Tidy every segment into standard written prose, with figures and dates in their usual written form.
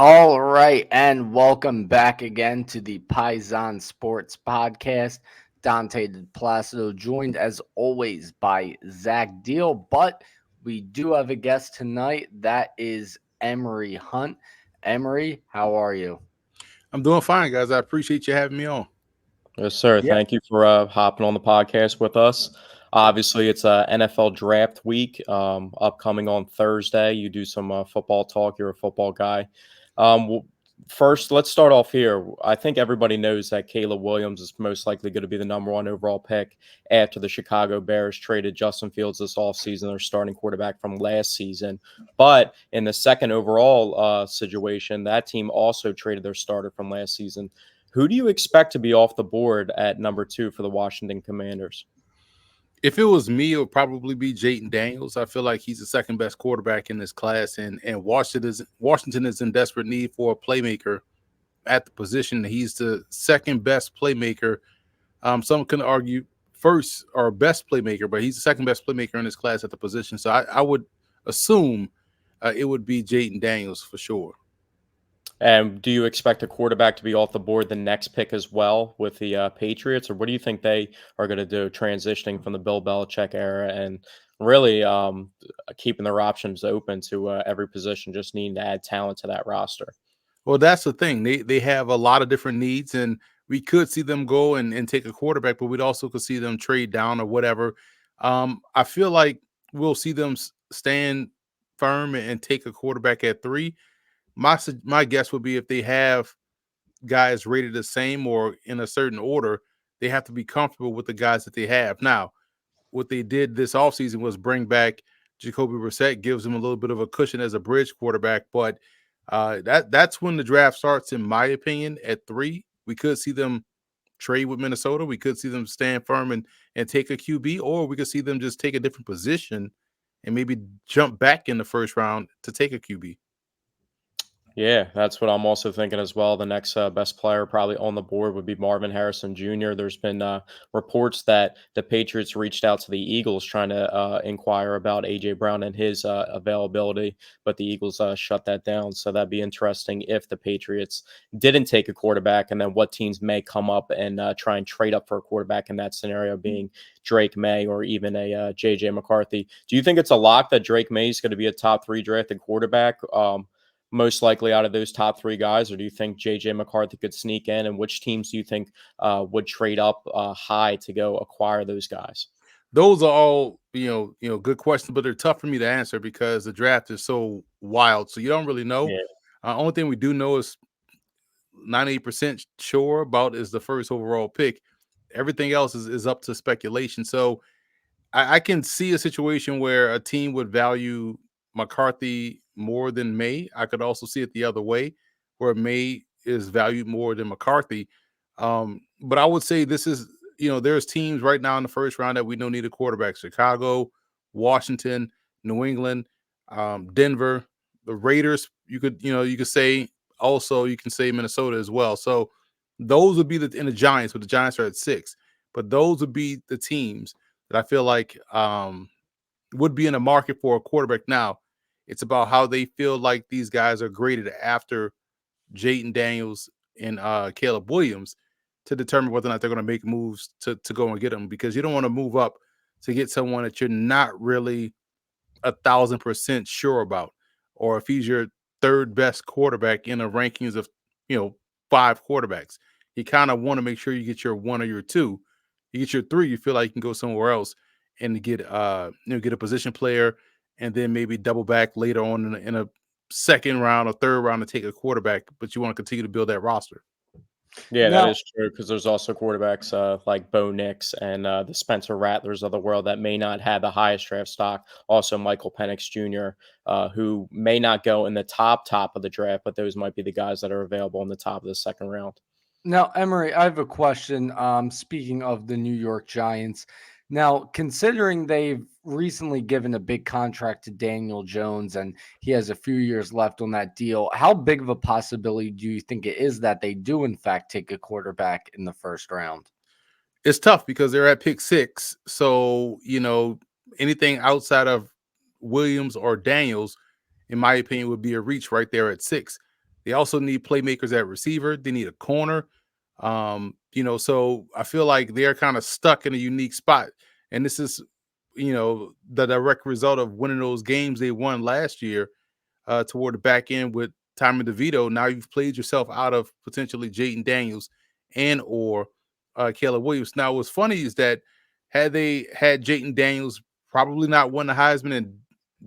All right, and welcome back again to the Paisan Sports podcast. Dante Placido, joined as always by Zach Deal, but we do have a guest tonight. That is Emory Hunt. Emory, how are you? I'm doing fine, guys. I appreciate you having me on. Yes, sir. Yeah. Thank you for hopping on the podcast with us. Obviously, it's NFL draft week upcoming on Thursday. You do some football talk. You're a football guy. Well, first, let's start off here. I think everybody knows that Caleb Williams is most likely going to be the number one overall pick after the Chicago Bears traded Justin Fields this offseason, their starting quarterback from last season. But in the second overall situation, that team also traded their starter from last season. Who do you expect to be off the board at number two for the Washington Commanders? If it was me, it would probably be Jayden Daniels. I feel like he's the second best quarterback in this class, and Washington is in desperate need for a playmaker at the position. He's the second best playmaker. Some can argue first or best playmaker, but he's the second best playmaker in this class at the position. So I would assume it would be Jayden Daniels for sure. And do you expect a quarterback to be off the board the next pick as well with the Patriots, or what do you think they are going to do transitioning from the Bill Belichick era and really keeping their options open to every position, just needing to add talent to that roster? Well, that's the thing. They have a lot of different needs, and we could see them go and take a quarterback, but we'd also could see them trade down or whatever. I feel like we'll see them stand firm and take a quarterback at three. My guess would be if they have guys rated the same or in a certain order, they have to be comfortable with the guys that they have. Now, what they did this offseason was bring back Jacoby Brissett, gives him a little bit of a cushion as a bridge quarterback. But that's when the draft starts, in my opinion, at three. We could see them trade with Minnesota. We could see them stand firm and take a QB, or we could see them just take a different position and maybe jump back in the first round to take a QB. Yeah, that's what I'm also thinking as well. The next best player probably on the board would be Marvin Harrison Jr. There's been reports that the Patriots reached out to the Eagles trying to inquire about AJ Brown and his availability, but the Eagles shut that down. So that'd be interesting if the Patriots didn't take a quarterback, and then what teams may come up and try and trade up for a quarterback in that scenario, being Drake May or even a JJ McCarthy. Do you think it's a lock that Drake May is going to be a top three drafted quarterback? Most likely out of those top three guys, or do you think JJ McCarthy could sneak in? And which teams do you think would trade up high to go acquire those guys? Those are all good questions, but they're tough for me to answer because the draft is so wild. So you don't really know. Yeah, Only thing we do know is 98% sure about is the first overall pick. Everything else is up to speculation. So I can see a situation where a team would value McCarthy more than May. I could also see it the other way, where May is valued more than McCarthy. But I would say this is, there's teams right now in the first round that we know need a quarterback: Chicago, Washington, New England, Denver, the Raiders. You could say also you can say Minnesota as well. So those would be the Giants, but the Giants are at six. But those would be the teams that I feel like would be in the market for a quarterback now. It's about how they feel like these guys are graded after Jayden Daniels and Caleb Williams to determine whether or not they're going to make moves to go and get them, because you don't want to move up to get someone that you're not really 1,000% sure about, or if he's your third best quarterback in the rankings of you know five quarterbacks. You kind of want to make sure you get your one or your two. You get your three, you feel like you can go somewhere else and get a position player, and then maybe double back later on in a second round or third round to take a quarterback. But you want to continue to build that roster. yeah, that Now, is true because there's also quarterbacks like Bo Nix and the Spencer Rattlers of the world that may not have the highest draft stock. Also, Michael Penix Jr., who may not go in the top of the draft, but those might be the guys that are available in the top of the second round. now, Emory, I have a question. Speaking of the New York Giants, now considering they've recently given a big contract to Daniel Jones and he has a few years left on that deal, how big of a possibility do you think it is that they do in fact take a quarterback in the first round? It's tough because they're at pick six. So, anything outside of Williams or Daniels, in my opinion, would be a reach right there at six. They also need playmakers at receiver. They need a corner. So I feel like they're kind of stuck in a unique spot. And this is, the direct result of winning those games they won last year toward the back end with Tommy DeVito. Now you've played yourself out of potentially Jaden Daniels and or Caleb Williams. Now what's funny is that had they had Jaden Daniels probably not won the Heisman and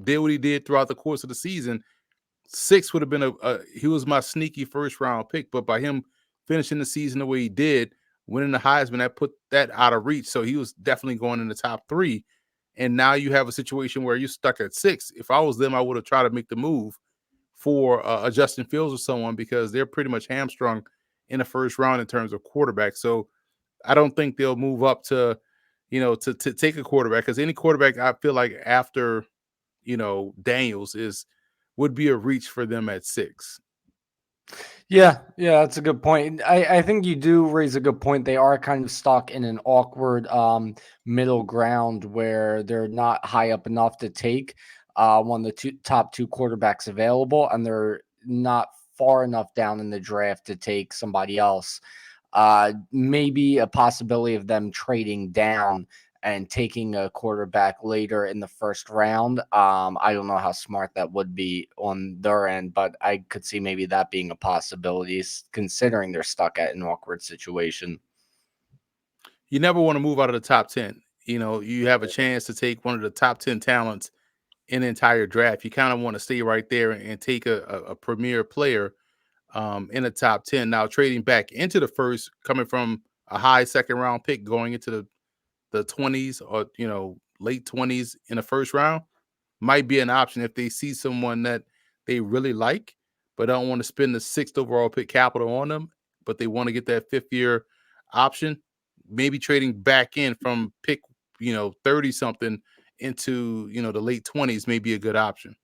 did what he did throughout the course of the season, 6 would have been he was my sneaky first round pick. But by him finishing the season the way he did, winning the Heisman, that put that out of reach. So he was definitely going in the top 3. And now you have a situation where you're stuck at 6. If I was them, I would have tried to make the move for a Justin Fields or someone, because they're pretty much hamstrung in the first round in terms of quarterback. So I don't think they'll move up to, to take a quarterback, because any quarterback I feel like after, Daniels would be a reach for them at 6. Yeah, yeah, that's a good point. I think you do raise a good point. They are kind of stuck in an awkward middle ground where they're not high up enough to take one of the top two quarterbacks available, and they're not far enough down in the draft to take somebody else. Maybe a possibility of them trading down and taking a quarterback later in the first round. I don't know how smart that would be on their end, but I could see maybe that being a possibility, considering they're stuck at an awkward situation. You never want to move out of the top 10. You have a chance to take one of the top 10 talents in the entire draft. You kind of want to stay right there and take a premier player in the top 10. Now, trading back into the first, coming from a high second round pick, going into the 20s or, late 20s in the first round, might be an option if they see someone that they really like, but don't want to spend the 6th overall pick capital on them, but they want to get that 5th-year option. Maybe trading back in from pick, 30 something into, the late 20s may be a good option.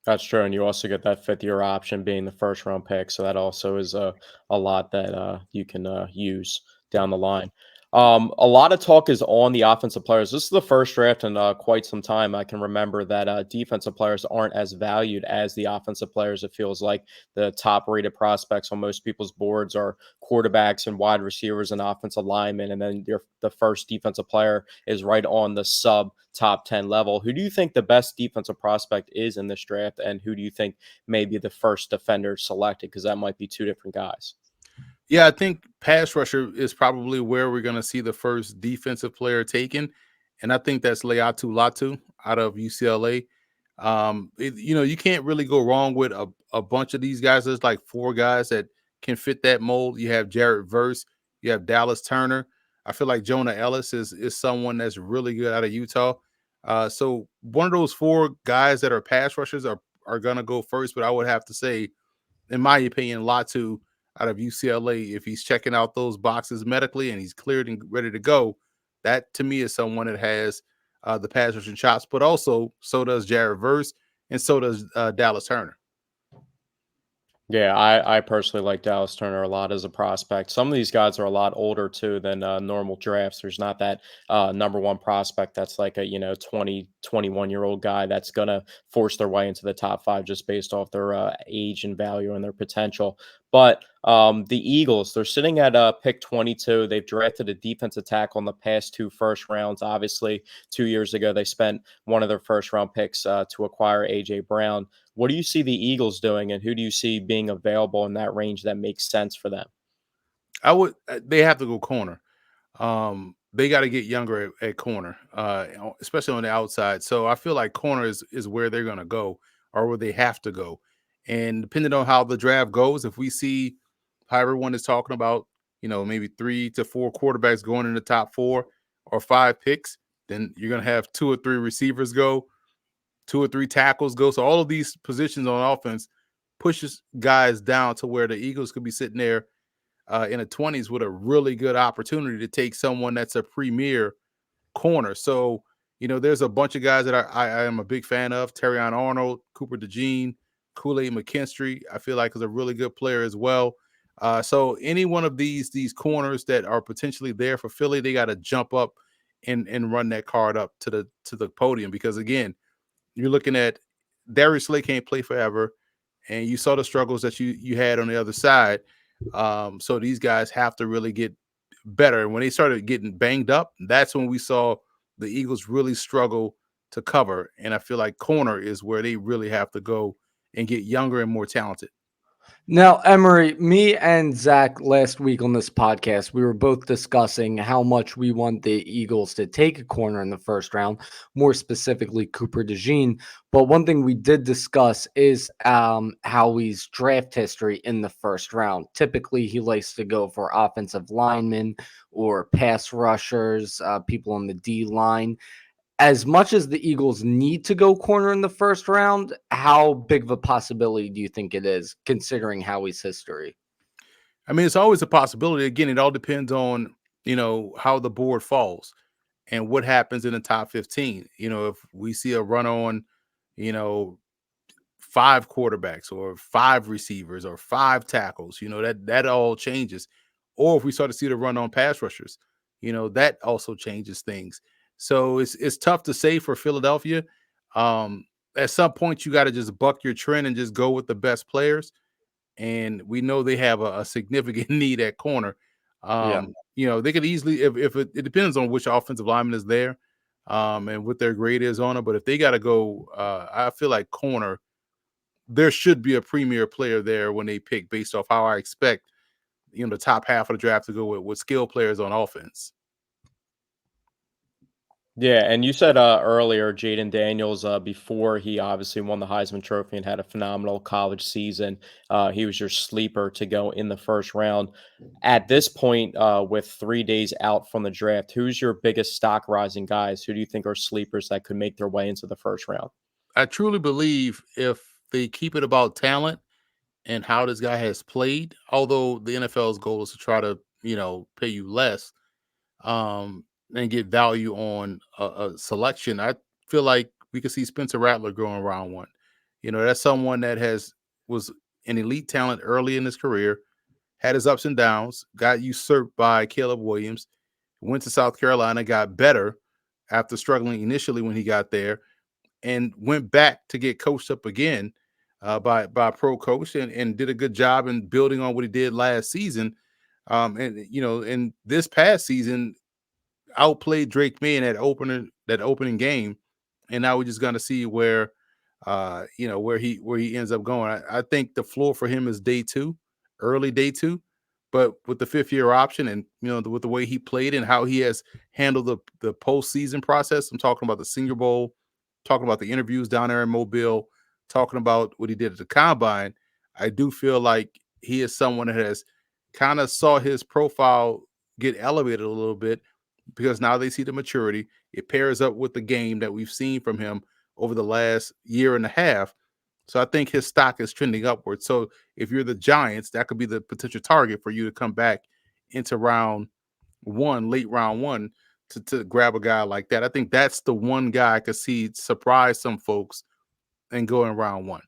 That's true, and you also get that 5th-year option being the first round pick, so that also is a lot that you can use down the line. A lot of talk is on the offensive players. This is the first draft in quite some time I can remember that defensive players aren't as valued as the offensive players. It feels like the top-rated prospects on most people's boards are quarterbacks and wide receivers and offensive linemen, and then the first defensive player is right on the sub top 10 level. Who do you think the best defensive prospect is in this draft, and who do you think may be the first defender selected? Because that might be 2 different guys. Yeah, I think pass rusher is probably where we're going to see the first defensive player taken, and I think that's Leatu Latu out of UCLA. You can't really go wrong with a bunch of these guys. There's like 4 guys that can fit that mold. You have Jared Verse, you have Dallas Turner. I feel like Jonah Ellis is someone that's really good out of Utah. So one of those 4 guys that are pass rushers are gonna go first, but I would have to say, in my opinion, Latu out of UCLA, if he's checking out those boxes medically and he's cleared and ready to go, that to me is someone that has the pass rushing chops. But also, so does Jared Verse, and so does Dallas Turner. Yeah, I personally like Dallas Turner a lot as a prospect. Some of these guys are a lot older too than normal drafts. There's not that number one prospect that's like a 20, 21-year-old guy that's gonna force their way into the top 5 just based off their age and value and their potential. But the Eagles, they're sitting at pick 22. They've drafted a defensive tackle in the past 2 first rounds. Obviously, 2 years ago they spent one of their first round picks to acquire AJ Brown. What do you see the Eagles doing, and who do you see being available in that range that makes sense for them? They have to go corner. They got to get younger at corner, especially on the outside. So I feel like corner is where they're going to go, or where they have to go. And depending on how the draft goes, if we see how everyone is talking about, maybe 3 to 4 quarterbacks going in the top 4 or 5 picks, then you're going to have 2 or 3 receivers go, 2 or 3 tackles go. So all of these positions on offense pushes guys down to where the Eagles could be sitting there in the 20s with a really good opportunity to take someone that's a premier corner. So, there's a bunch of guys that I am a big fan of. Terrion Arnold, Cooper DeJean, Kool-Aid McKinstry, I feel like is a really good player as well. So any one of these corners that are potentially there for Philly, they got to jump up and run that card up to the podium, because again, you're looking at Darius Slay can't play forever. and you saw the struggles that you had on the other side. So these guys have to really get better. And when they started getting banged up, that's when we saw the Eagles really struggle to cover. And I feel like corner is where they really have to go and get younger and more talented. Now, Emery, me and Zach last week on this podcast, we were both discussing how much we want the Eagles to take a corner in the first round, more specifically Cooper DeJean. But one thing we did discuss is Howie's draft history in the first round. Typically, he likes to go for offensive linemen or pass rushers, people on the D line. As much as the Eagles need to go corner in the first round, how big of a possibility do you think it is, considering Howie's history? I mean, it's always a possibility. Again, it all depends on, how the board falls and what happens in the top 15. If we see a run on, you know, five quarterbacks or five receivers or five tackles, that all changes. Or if we start to see the run on pass rushers, that also changes things. So it's tough to say for Philadelphia. At some point, you got to just buck your trend and just go with the best players. And we know they have a significant need at corner. Yeah. They could easily, if it depends on which offensive lineman is there, and what their grade is on it. But if they got to go, I feel like corner, there should be a premier player there when they pick based off how I expect, the top half of the draft to go with skill players on offense. Yeah, and you said earlier, Jaden Daniels, before he obviously won the Heisman Trophy and had a phenomenal college season, he was your sleeper to go in the first round. At this point, with 3 days out from the draft, who's your biggest stock rising guys? Who do you think are sleepers that could make their way into the first round? I truly believe if they keep it about talent and how this guy has played, although the NFL's goal is to try to, pay you less, um, and get value on a selection, I feel like we could see Spencer Rattler going round one. That's someone that was an elite talent early in his career, had his ups and downs, got usurped by Caleb Williams, went to South Carolina, got better after struggling initially when he got there, and went back to get coached up again by a pro coach, and did a good job in building on what he did last season. And this past season outplayed Drake May in that opening game, and now we're just gonna see where he ends up going. I think the floor for him is day two, early day two, but with the 5 year option, and with the way he played and how he has handled the postseason process. I'm talking about the Senior Bowl, talking about the interviews down there in Mobile, talking about what he did at the combine. I do feel like he is someone that has kind of saw his profile get elevated a little bit because now they see the maturity. It pairs up with the game that we've seen from him over the last year and a half. So I think his stock is trending upward. So if you're the Giants, that could be the potential target for you to come back into round one, late round one, to grab a guy like that. I think that's the one guy I could see surprise some folks and go in round one.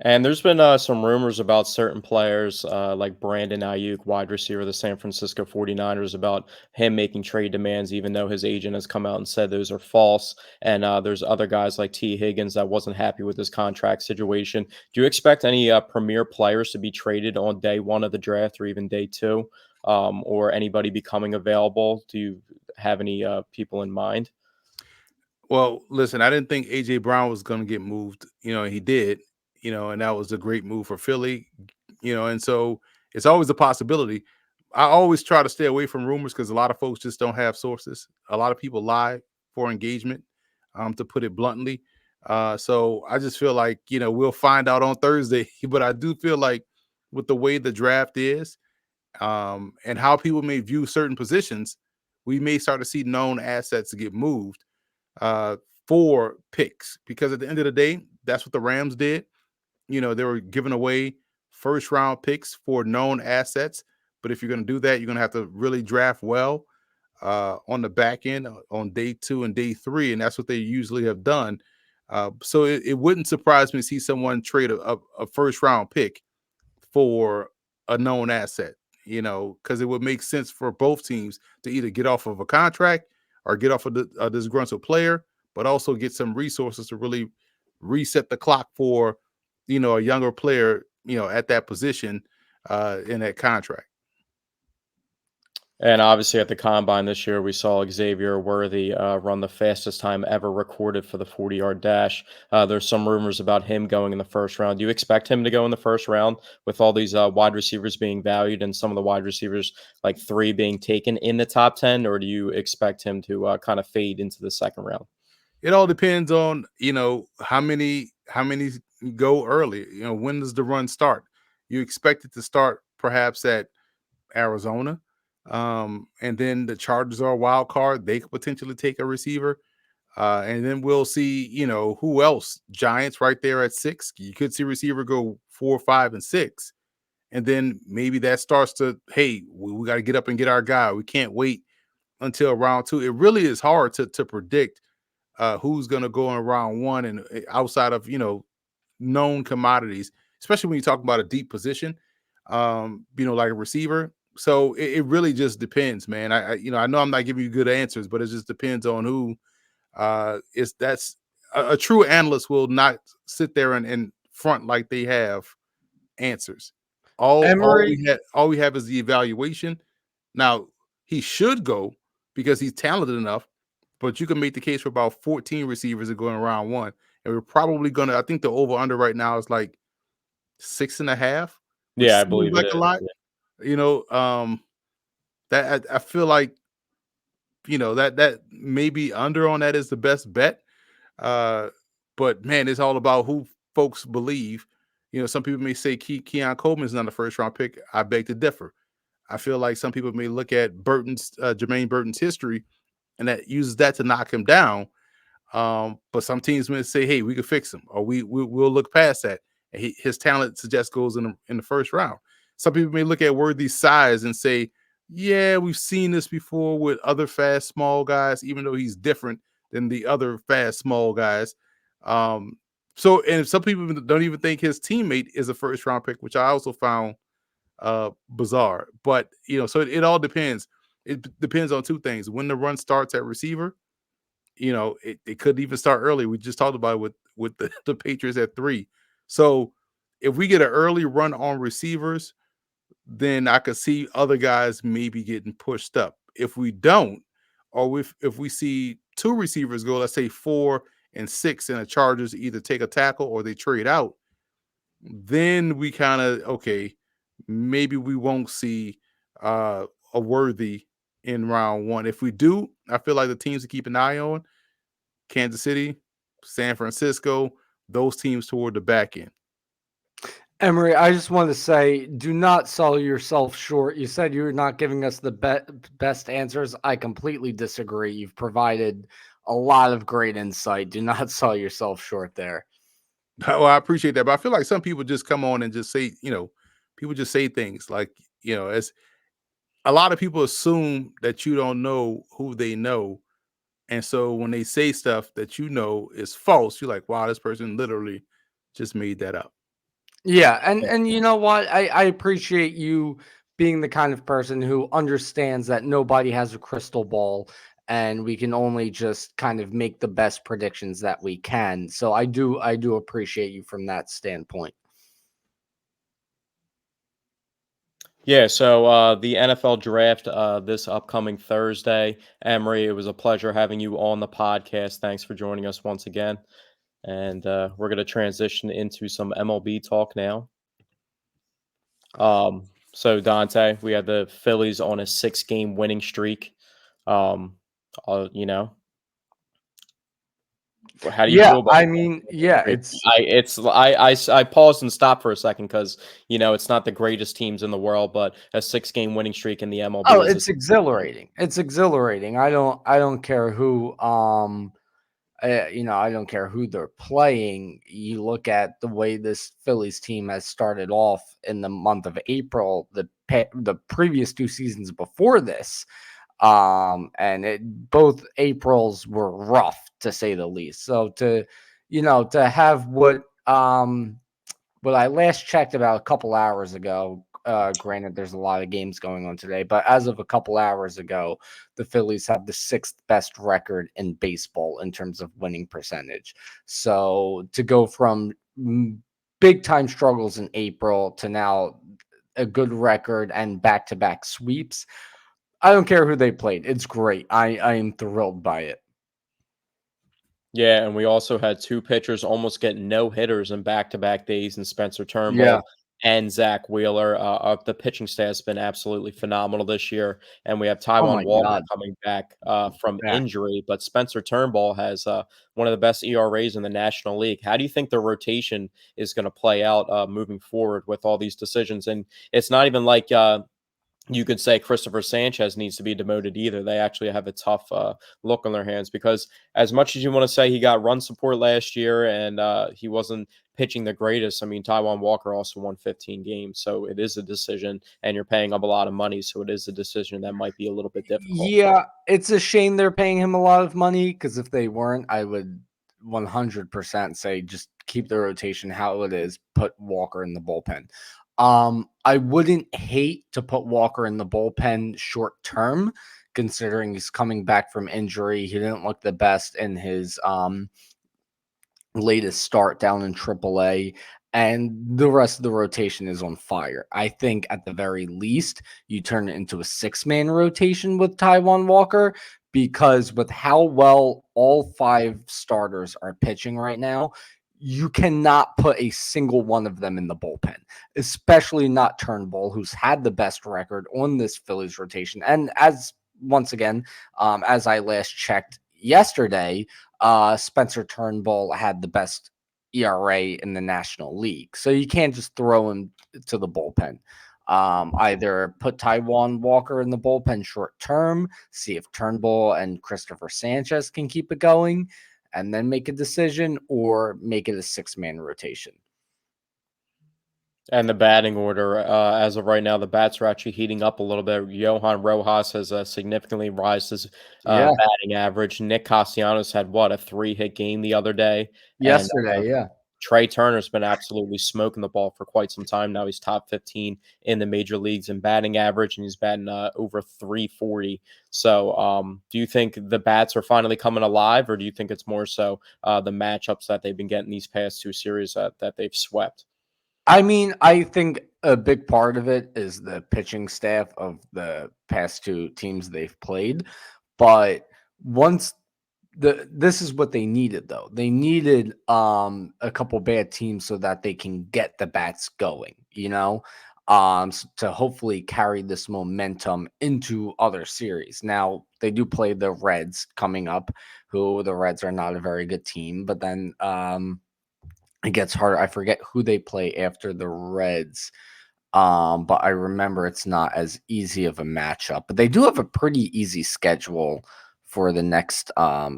And there's been some rumors about certain players like Brandon Ayuk, wide receiver of the San Francisco 49ers, about him making trade demands, even though his agent has come out and said those are false. And there's other guys like T. Higgins that wasn't happy with his contract situation. Do you expect any premier players to be traded on day one of the draft or even day two, or anybody becoming available? Do you have any people in mind? Well, listen, I didn't think AJ Brown was going to get moved. He did. And that was a great move for Philly. And so it's always a possibility. I always try to stay away from rumors because a lot of folks just don't have sources. A lot of people lie for engagement, to put it bluntly. So I just feel like we'll find out on Thursday. But I do feel like with the way the draft is, and how people may view certain positions, we may start to see known assets get moved uh, for picks, because at the end of the day, that's what the Rams did. They were giving away first round picks for known assets. But if you're going to do that, you're going to have to really draft well on the back end on day two and day three. And that's what they usually have done. So it wouldn't surprise me to see someone trade a first round pick for a known asset, because it would make sense for both teams to either get off of a contract or get off of a disgruntled player, but also get some resources to really reset the clock for, a younger player, at that position, in that contract. And obviously, at the combine this year, we saw Xavier Worthy run the fastest time ever recorded for the 40-yard dash. There's some rumors about him going in the first round. Do you expect him to go in the first round with all these wide receivers being valued and some of the wide receivers, like 3, being taken in the top 10, or do you expect him to kind of fade into the second round? It all depends on, how many go early. When does the run start? You expect it to start perhaps at Arizona. And then the Chargers are a wild card. They could potentially take a receiver. And then we'll see, who else. Giants right there at 6. You could see receiver go 4, 5, and 6. And then maybe that starts to, hey, we got to get up and get our guy. We can't wait until round 2. It really is hard to predict who's going to go in round 1 and outside of, known commodities, especially when you talk about a deep position, like a receiver. So it really just depends, man. I know I'm not giving you good answers, but it just depends on who is. That's a true analyst will not sit there and front like they have answers. Emory, All we have is the evaluation. Now he should go because he's talented enough, but you can make the case for about 14 receivers that go in round 1, and we're probably gonna. I think the over under right now is like 6.5, which Yeah, I seems believe it like a is. lot. You know, that I feel like that maybe under on that is the best bet. Uh, but man, it's all about who folks believe. Some people may say Keon Coleman is not a first round pick. I beg to differ. I feel like some people may look at Jermaine Burton's history and that uses that to knock him down. But some teams may say, "Hey, we could fix him," or we'll look past that. And his talent suggests goes in the first round. Some people may look at Worthy's size and say, "Yeah, we've seen this before with other fast small guys, even though he's different than the other fast small guys." Um, and some people don't even think his teammate is a first round pick, which I also found bizarre. But so it all depends. It depends on two things: when the run starts at receiver. It could even start early. We just talked about it with the Patriots at 3. So if we get an early run on receivers, then I could see other guys maybe getting pushed up. If we don't, or if we see 2 receivers go, let's say 4 and 6, and the Chargers either take a tackle or they trade out, then we kind of okay, maybe we won't see a Worthy in round 1. If we do, I feel like the teams to keep an eye on Kansas City, San Francisco, those teams toward the back end. Emory, I just want to say, do not sell yourself short. You said you're not giving us the best answers. I completely disagree. You've provided a lot of great insight. Do not sell yourself short there. Well, I appreciate that, but I feel like some people just come on and just say, people just say things like, as a lot of people assume that you don't know who they know. And so when they say stuff that is false, you're like, wow, this person literally just made that up. Yeah, and you know what? I appreciate you being the kind of person who understands that nobody has a crystal ball and we can only just kind of make the best predictions that we can. So I do appreciate you from that standpoint. Yeah, so the NFL draft this upcoming Thursday. Emery, it was a pleasure having you on the podcast. Thanks for joining us once again. And we're going to transition into some MLB talk now. So Dante, we had the Phillies on a 6-game winning streak. Um, you know, how do you Yeah, feel about I that? mean, yeah, it's I paused and stopped for a second because it's not the greatest teams in the world, but a 6-game winning streak in the MLB oh, is a it's exhilarating. It's exhilarating. I don't care who I don't care who they're playing. You look at the way this Phillies team has started off in the month of April, the previous 2 seasons before this, and both Aprils were rough to say the least. So to have what I last checked about a couple hours ago, Granted, there's a lot of games going on today, but as of a couple hours ago, the Phillies have the sixth best record in baseball in terms of winning percentage. So to go from big time struggles in April to now a good record and back to back sweeps, I don't care who they played. It's great. I am thrilled by it. Yeah, and we also had 2 pitchers almost get no hitters in back-to-back days in Spencer Yeah. Turnbull and Zach Wheeler. The pitching staff's been absolutely phenomenal this year, and we have Oh Taijuan my Walker God. coming back from Back. injury, but Spencer Turnbull has one of the best ERAs in the National League. How do you think the rotation is going to play out moving forward with all these decisions? And it's not even like you could say Christopher Sanchez needs to be demoted either. They actually have a tough look on their hands because as much as you want to say he got run support last year and he wasn't pitching the greatest, I mean, Taijuan Walker also won 15 games. So it is a decision and you're paying up a lot of money. So it is a decision that might be a little bit difficult. Yeah, it's a shame they're paying him a lot of money because if they weren't, I would 100% say just keep the rotation how it is, put Walker in the bullpen. I wouldn't hate to put Walker in the bullpen short term, considering he's coming back from injury. He didn't look the best in his latest start down in AAA, and the rest of the rotation is on fire. I think at the very least, you turn it into a six-man rotation with Taijuan Walker because with how well all five starters are pitching right now, you cannot put a single one of them in the bullpen, especially not Turnbull, who's had the best record on this Phillies rotation. And as once again, as I last checked yesterday, Spencer Turnbull had the best ERA in the National League. So you can't just throw him to the bullpen. Either put Taijuan Walker in the bullpen short term, see if Turnbull and Christopher Sanchez can keep it going, and then make a decision, or make it a six-man rotation. And the batting order, as of right now, the bats are actually heating up a little bit. Johan Rojas has significantly raised his Yeah, batting average. Nick Castellanos had what, a 3-hit game the other day, and yesterday. Yeah. Trey Turner's been absolutely smoking the ball for quite some time now. He's top 15 in the major leagues in batting average, and he's batting over 340. So, do you think the bats are finally coming alive, or do you think it's more so the matchups that they've been getting these past 2 series that they've swept? I mean, I think a big part of it is the pitching staff of the past two teams they've played. But once this is what they needed though. They needed a couple bad teams so that they can get the bats going, to hopefully carry this momentum into other series. Now, they do play the Reds coming up, who the Reds are not a very good team, but then it gets harder. I forget who they play after the Reds. But I remember it's not as easy of a matchup. But they do have a pretty easy schedule for the next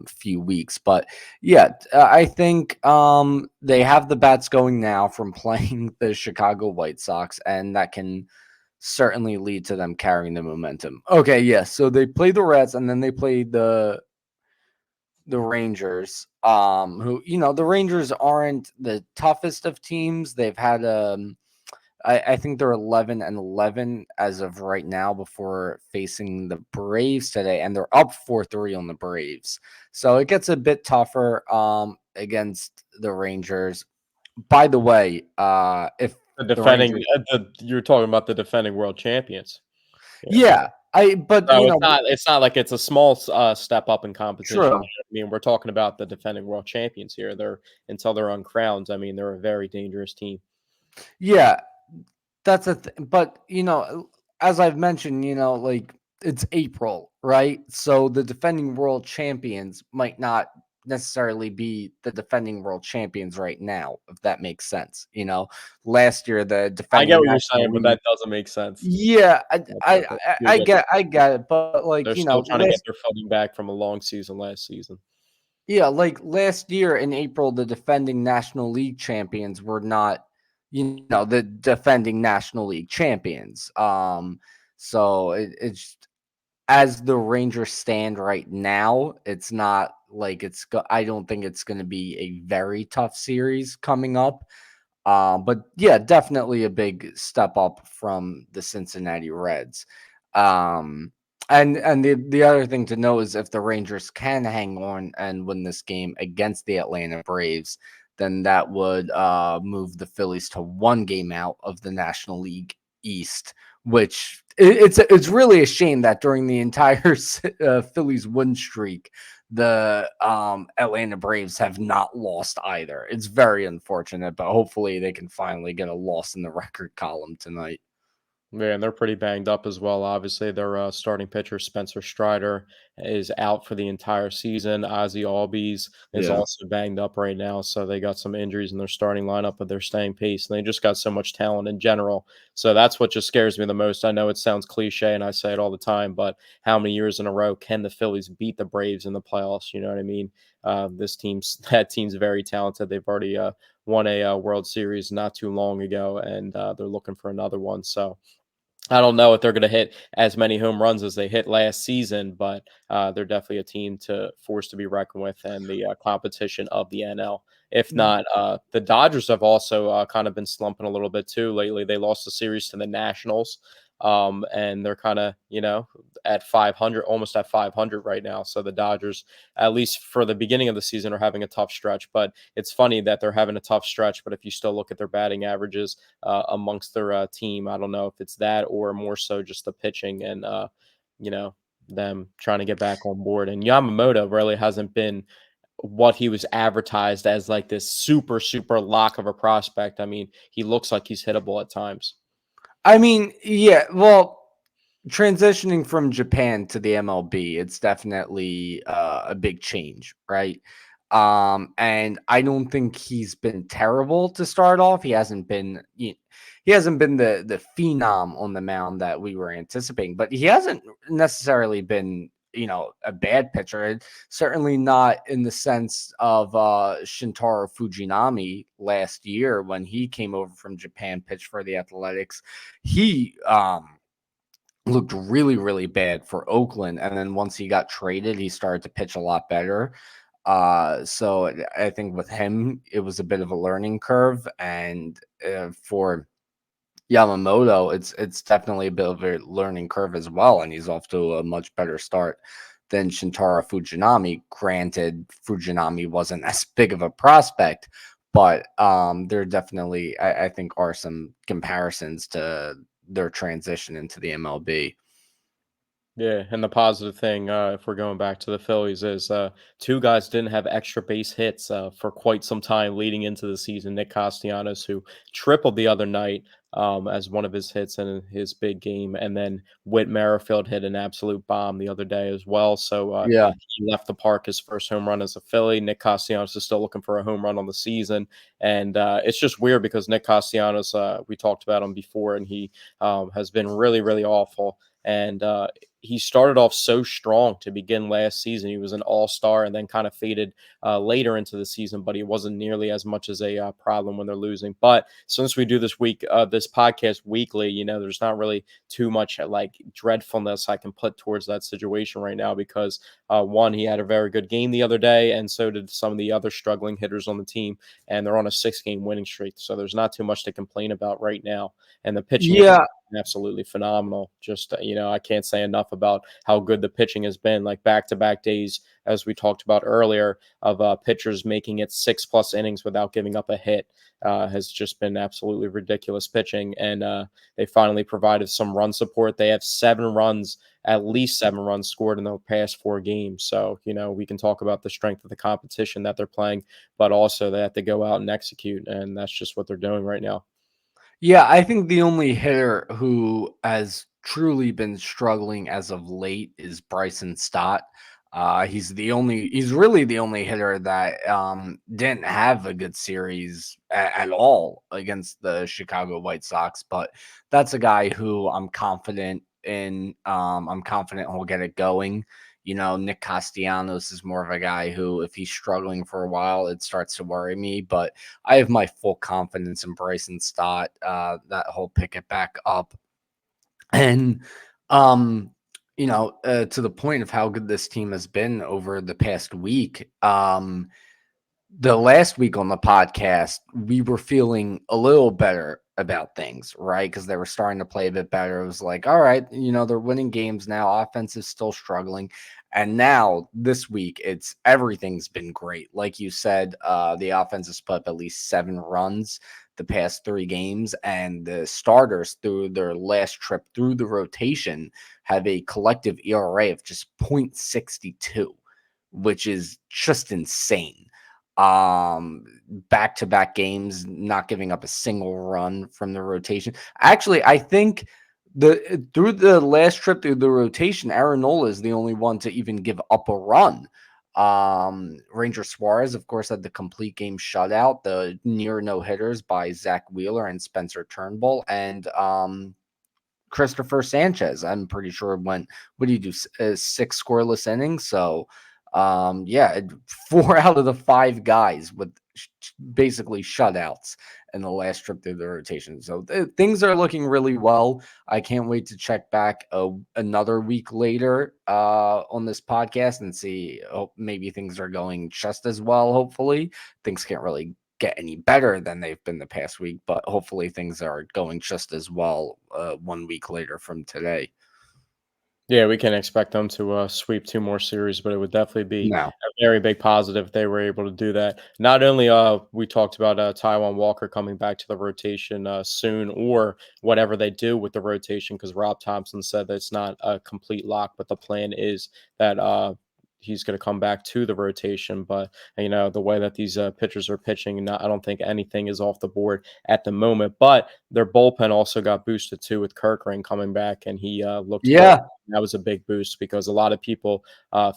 few weeks. But yeah, I think they have the bats going now from playing the Chicago White Sox, and that can certainly lead to them carrying the momentum. Okay, yeah. So they play the Reds, and then they play the Rangers, who, the Rangers aren't the toughest of teams. They've had I think they're 11-11 as of right now before facing the Braves today, and they're up 4-3 on the Braves. So it gets a bit tougher against the Rangers. By the way, if The the defending, Rangers, you're talking about the defending world champions. Yeah. yeah, but So it's not like it's a small step up in competition. true. I mean, we're talking about the defending world champions here. They're until they're uncrowned. I mean, they're a very dangerous team. Yeah, that's a but as I've mentioned, like it's April, right? So the defending world champions might not necessarily be the defending world champions right now, if that makes sense. Last year the I get defending what you're saying, national but league. that doesn't make sense. Yeah, You'll I get there. get it, but They're like still trying to get last their footing back from a long season last season. yeah, like last year in April, the defending National League champions were not, the defending National League champions. So it's as the Rangers stand right now, it's not like I don't think it's going to be a very tough series coming up. But yeah, definitely a big step up from the Cincinnati Reds. Um, and the other thing to know is if the Rangers can hang on and win this game against the Atlanta Braves, then that would move the Phillies to one game out of the National League East, which it's really a shame that during the entire Phillies win streak, the Atlanta Braves have not lost either. It's very unfortunate, but hopefully they can finally get a loss in the record column tonight. Yeah, and they're pretty banged up as well. Obviously, their starting pitcher Spencer Strider is out for the entire season. Ozzy Albies is Yeah. also banged up right now, so they got some injuries in their starting lineup, but they're staying pace, and they just got so much talent in general. So that's what just scares me the most. I know it sounds cliche, and I say it all the time, but how many years in a row can the Phillies beat the Braves in the playoffs? You know what I mean? This team's that team's very talented. They've already won a World Series not too long ago, and they're looking for another one. So. I don't know if they're going to hit as many home runs as they hit last season, but they're definitely a team to force to be reckoned with and the competition of the NL. If not, the Dodgers have also kind of been slumping a little bit too lately. They lost the series to the Nationals, and they're kind of at 500, almost at 500 right now. So the Dodgers, at least for the beginning of the season, are having a tough stretch. But it's funny that they're having a tough stretch. But if you still look at their batting averages amongst their team. I don't know if it's that or more so just the pitching and you know them trying to get back on board. And Yamamoto really hasn't been what he was advertised as, like this super lock of a prospect. I mean, he looks like he's hittable at times. I mean, yeah, well, transitioning from Japan to the MLB, it's definitely a big change, right? And I don't think he's been terrible to start off. He hasn't been the phenom on the mound that we were anticipating, but he hasn't necessarily been a bad pitcher. Certainly not in the sense of Shintaro Fujinami last year when he came over from Japan, pitched for the Athletics. He looked really, really bad for Oakland. And then once he got traded, he started to pitch a lot better. So I think with him, it was a bit of a learning curve. And for Yamamoto, it's definitely a bit of a learning curve as well. And he's off to a much better start than Shintaro Fujinami. Granted, Fujinami wasn't as big of a prospect, but there definitely, I think, are some comparisons to their transition into the MLB. Yeah, and the positive thing, if we're going back to the Phillies, is two guys didn't have extra base hits for quite some time leading into the season. Nick Castellanos, who tripled the other night as one of his hits in his big game, and then Whit Merrifield hit an absolute bomb the other day as well. So Yeah. he left the park his first home run as a Philly. Nick Castellanos is still looking for a home run on the season, and it's just weird because Nick Castellanos, we talked about him before, and he has been really awful. And he started off so strong to begin last season. He was an all-star and then kind of faded later into the season, but he wasn't nearly as much as a problem when they're losing. But since we do this podcast weekly, there's not really too much like dreadfulness I can put towards that situation right now because one, he had a very good game the other day, and so did some of the other struggling hitters on the team, and they're on a 6-game winning streak. So there's not too much to complain about right now. And the pitching is Yeah. absolutely phenomenal. Just I can't say enough about how good the pitching has been. Like back-to-back days, as we talked about earlier, of pitchers making it 6+ innings without giving up a hit has just been absolutely ridiculous pitching. And they finally provided some run support. They have at least 7 runs scored in the past 4 games. So we can talk about the strength of the competition that they're playing, but also they have to go out and execute, and that's just what they're doing right now. Yeah, I think the only hitter who has truly been struggling as of late is Bryson Stott. He's really the only hitter that didn't have a good series at all against the Chicago White Sox, but that's a guy who I'm confident in. I'm confident he'll get it going. Nick Castellanos is more of a guy who, if he's struggling for a while, it starts to worry me. But I have my full confidence in Bryson Stott that he'll pick it back up. And to the point of how good this team has been over the past week, the last week on the podcast, we were feeling a little better about things, right? Because they were starting to play a bit better. It was like, all right, they're winning games now. Offense is still struggling. And now this week, it's everything's been great. Like you said, the offense has put up at least 7 runs the past 3 games, and the starters through their last trip through the rotation have a collective ERA of just .62, which is just insane. Back-to-back games, not giving up a single run from the rotation. Actually, I think through the last trip through the rotation, Aaron Nola is the only one to even give up a run. Ranger Suarez, of course, had the complete game shutout, the near no hitters by Zach Wheeler and Spencer Turnbull, and Christopher Sanchez, I'm pretty sure, went, what do you do, 6 scoreless innings? So, yeah, 4 out of the 5 guys with basically shutouts in the last trip through the rotation. So things are looking really well. I can't wait to check back another week later on this podcast and see, maybe things are going just as well. Hopefully, things can't really get any better than they've been the past week, but hopefully things are going just as well 1 week later from today. Yeah, we can expect them to sweep 2 more series, but it would definitely be No. a very big positive if they were able to do that. Not only we talked about Taiwan Walker coming back to the rotation soon, or whatever they do with the rotation, because Rob Thompson said that it's not a complete lock, but the plan is that he's going to come back to the rotation. But the way that these pitchers are pitching, I don't think anything is off the board at the moment. But their bullpen also got boosted too with Kirkring coming back, and he looked good. Yeah. That was a big boost because a lot of people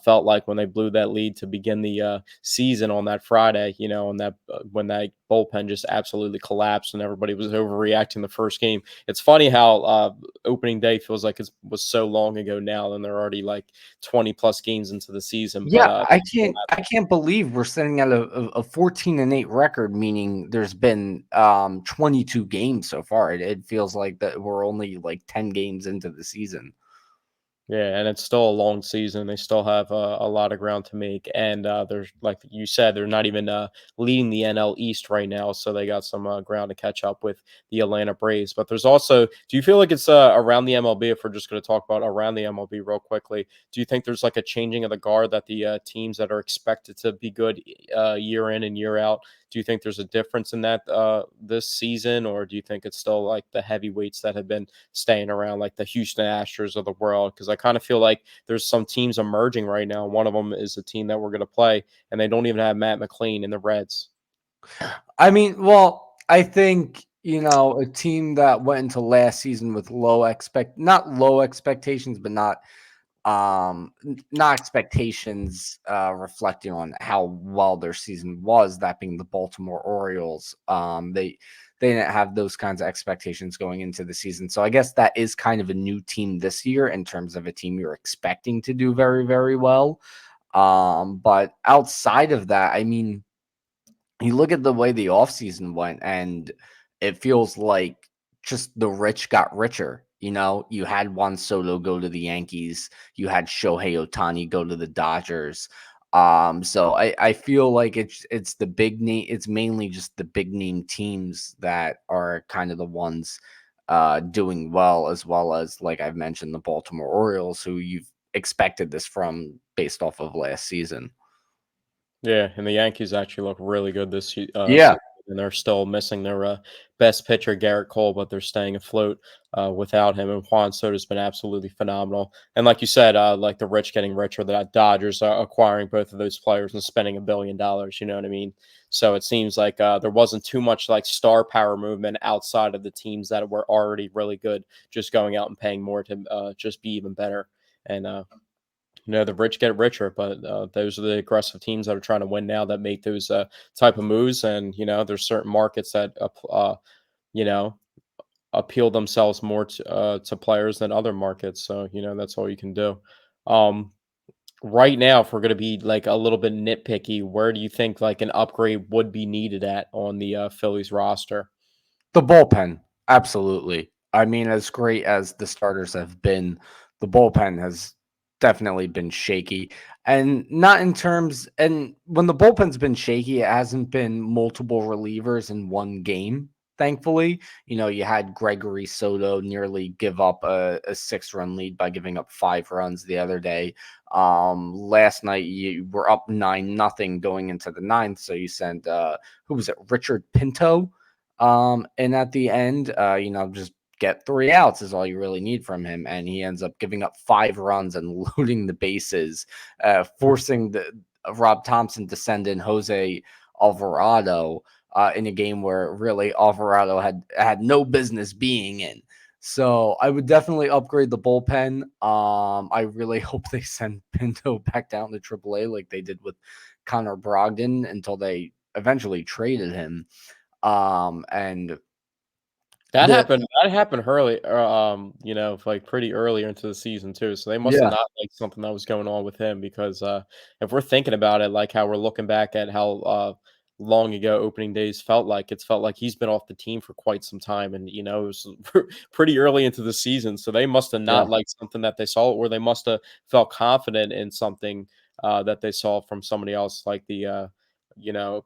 felt like when they blew that lead to begin the season on that Friday, and that when that bullpen just absolutely collapsed and everybody was overreacting the first game. It's funny how opening day feels like it was so long ago now, and they're already like 20 plus games into the season. But Yeah, I can't believe we're sitting at a 14-8 record, meaning there's been 22 games so far. It feels like that we're only like 10 games into the season. Yeah, and it's still a long season. They still have a lot of ground to make, and there's like you said, they're not even leading the NL East right now, so they got some ground to catch up with the Atlanta Braves. But there's also, do you feel like it's around the MLB? If we're just going to talk about around the MLB real quickly, do you think there's like a changing of the guard that the teams that are expected to be good year in and year out? Do you think there's a difference in that this season, or do you think it's still like the heavyweights that have been staying around, like the Houston Astros of the world? Because I kind of feel like there's some teams emerging right now. One of them is a team that we're going to play, and they don't even have Matt McLean in the Reds. I mean, well, I think, a team that went into last season with not low expectations, but not expectations reflecting on how well their season was, that being the Baltimore Orioles. They didn't have those kinds of expectations going into the season, so I guess that is kind of a new team this year in terms of a team you're expecting to do very, very well. But outside of that, I mean, you look at the way the offseason went, and it feels like just the rich got richer. You had Juan Soto go to the Yankees, you had Shohei Ohtani go to the Dodgers. So I feel like it's the big name, it's mainly just the big name teams that are kind of the ones doing well as, like I've mentioned, the Baltimore Orioles, who you've expected this from based off of last season. Yeah, and the Yankees actually look really good this Yeah. season, and they're still missing their best pitcher, Garrett Cole, but they're staying afloat without him. And Juan Soto's been absolutely phenomenal. And like you said, like the rich getting richer, the Dodgers are acquiring both of those players and spending $1 billion. You know what I mean? So it seems like there wasn't too much like star power movement outside of the teams that were already really good, just going out and paying more to just be even better. And the rich get richer, but those are the aggressive teams that are trying to win now that make those type of moves. And there's certain markets that you know appeal themselves more to players than other markets. So that's all you can do. Um, right now, if we're going to be like a little bit nitpicky, where do you think like an upgrade would be needed at on the Phillies roster? The bullpen, absolutely. I mean, as great as the starters have been, the bullpen has definitely been shaky. And not in terms, and when the bullpen's been shaky, it hasn't been multiple relievers in one game. Thankfully, you had Gregory Soto nearly give up a 6-run lead by giving up 5 runs the other day. Last night you were up 9-0 going into the ninth, so you sent who was it, Richard Pinto, and at the end, just get 3 outs is all you really need from him, and he ends up giving up 5 runs and loading the bases, forcing the Rob Thompson to send in Jose Alvarado in a game where really Alvarado had no business being in. So I would definitely upgrade the bullpen. I really hope they send Pinto back down to AAA like they did with Connor Brogdon until they eventually traded him. And That the happened early, like pretty earlier into the season too. So they must have yeah, not liked something that was going on with him because if we're thinking about it, like how we're looking back at how long ago opening days felt like, it's felt like he's been off the team for quite some time, and it was pretty early into the season. So they must have yeah. not liked something that they saw, or they must have felt confident in something that they saw from somebody else, like the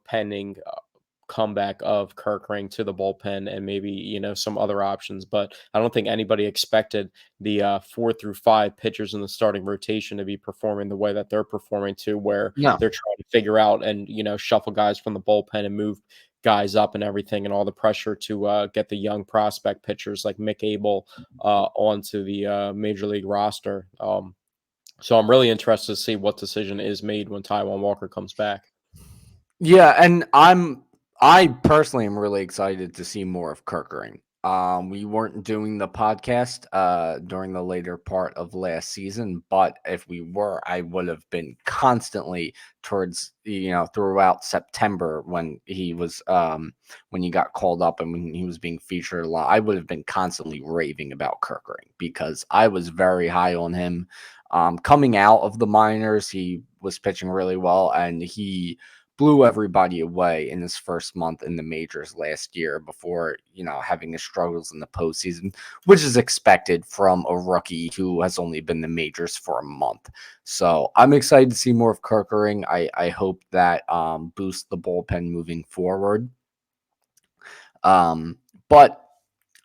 pending comeback of Kirkring to the bullpen and maybe, some other options. But I don't think anybody expected the 4 through 5 pitchers in the starting rotation to be performing the way that they're performing, to where No. they're trying to figure out and, shuffle guys from the bullpen and move guys up and everything, and all the pressure to get the young prospect pitchers like Mick Abel onto the major league roster. So I'm really interested to see what decision is made when Taiwan Walker comes back. Yeah, and I personally am really excited to see more of Kirkering. We weren't doing the podcast during the later part of last season, but if we were, I would have been constantly towards throughout September when he was when he got called up and when he was being featured a lot. I would have been constantly raving about Kirkering because I was very high on him. Coming out of the minors, he was pitching really well, and he blew everybody away in his first month in the majors last year before, having his struggles in the postseason, which is expected from a rookie who has only been in the majors for a month. So I'm excited to see more of Kirkering. I hope that boosts the bullpen moving forward. But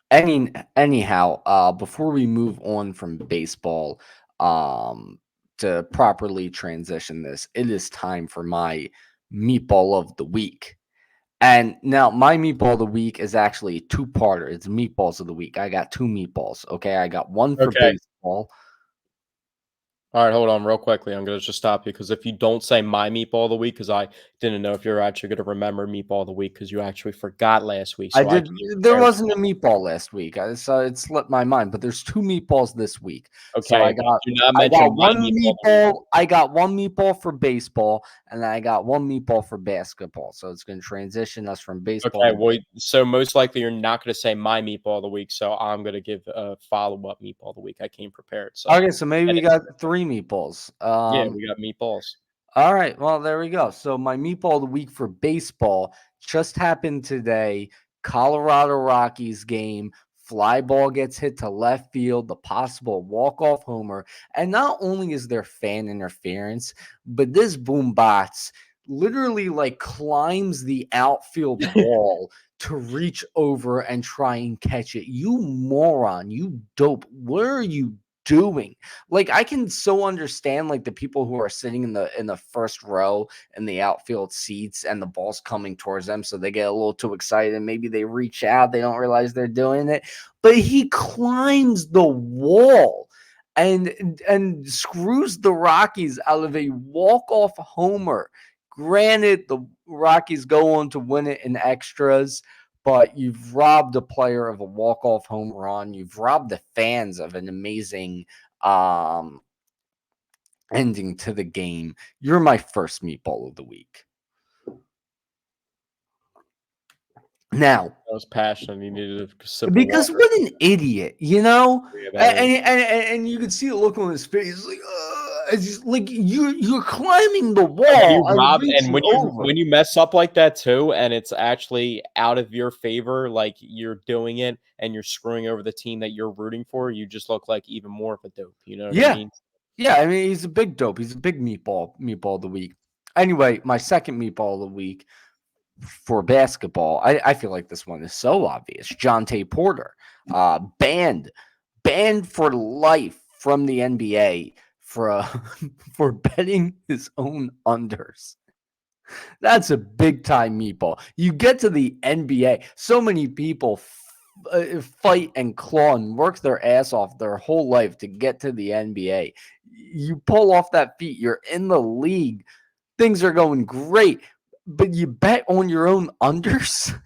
anyhow, before we move on from baseball, to properly transition this, it is time for my meatball of the week. And now my meatball of the week is actually a two-parter. It's meatballs of the week. I got 2 meatballs. Okay, I got one for Okay. baseball. All right, hold on real quickly. I'm going to just stop you because if you don't say my meatball of the week, because I didn't know if you're actually going to remember meatball of the week because you actually forgot last week. I So I did. came There prepared. wasn't a meatball last week, so it slipped my mind. But there's 2 meatballs this week. So Okay, I but got do not I mention got my one meatball of the week. meatball. I got one meatball for baseball, and then I got one meatball for basketball. So it's going to transition us from baseball Okay, to well, so most likely you're not going to say my meatball of the week. So I'm going to give a follow-up meatball of the week. I came prepared. So, okay. So maybe and we got 3 meatballs. yeah, we got meatballs. All right. Well, there we go. So my meatball of the week for baseball just happened today. Colorado Rockies game. Fly ball gets hit to left field, the possible walk-off homer. And not only is there fan interference, but this boombox literally like climbs the outfield wall to reach over and try and catch it. You moron, you dope. What are you doing? Like, I can so understand like the people who are sitting in the first row in the outfield seats and the ball's coming towards them, so they get a little too excited and maybe they reach out, they don't realize they're doing it. But he climbs the wall and screws the Rockies out of a walk-off homer. Granted, the Rockies go on to win it in extras, but you've robbed a player of a walk-off home run. You've robbed the fans of an amazing um, ending to the game. You're my first meatball of the week. Now, I was passionate. You needed a sip of because water. what an idiot, you know? Yeah, that And, is. and you could see the look on his face, like, it's just like you're climbing the And when wall you and rob, and reaching over. when you mess up like that too, and it's actually out of your favor, like you're doing it and you're screwing over the team that you're rooting for, you just look like even more of a dope. You know what I Yeah, mean? Yeah, I mean, he's a big dope. He's a big meatball of the week. Anyway, my second meatball of the week for basketball, I feel like this one is so obvious. Jonte Porter, banned for life from the NBA for for betting his own unders. That's a big time meatball. You get to the NBA, so many people fight and claw and work their ass off their whole life to get to the NBA. You pull off that feat, you're in the league, things are going great, but you bet on your own unders.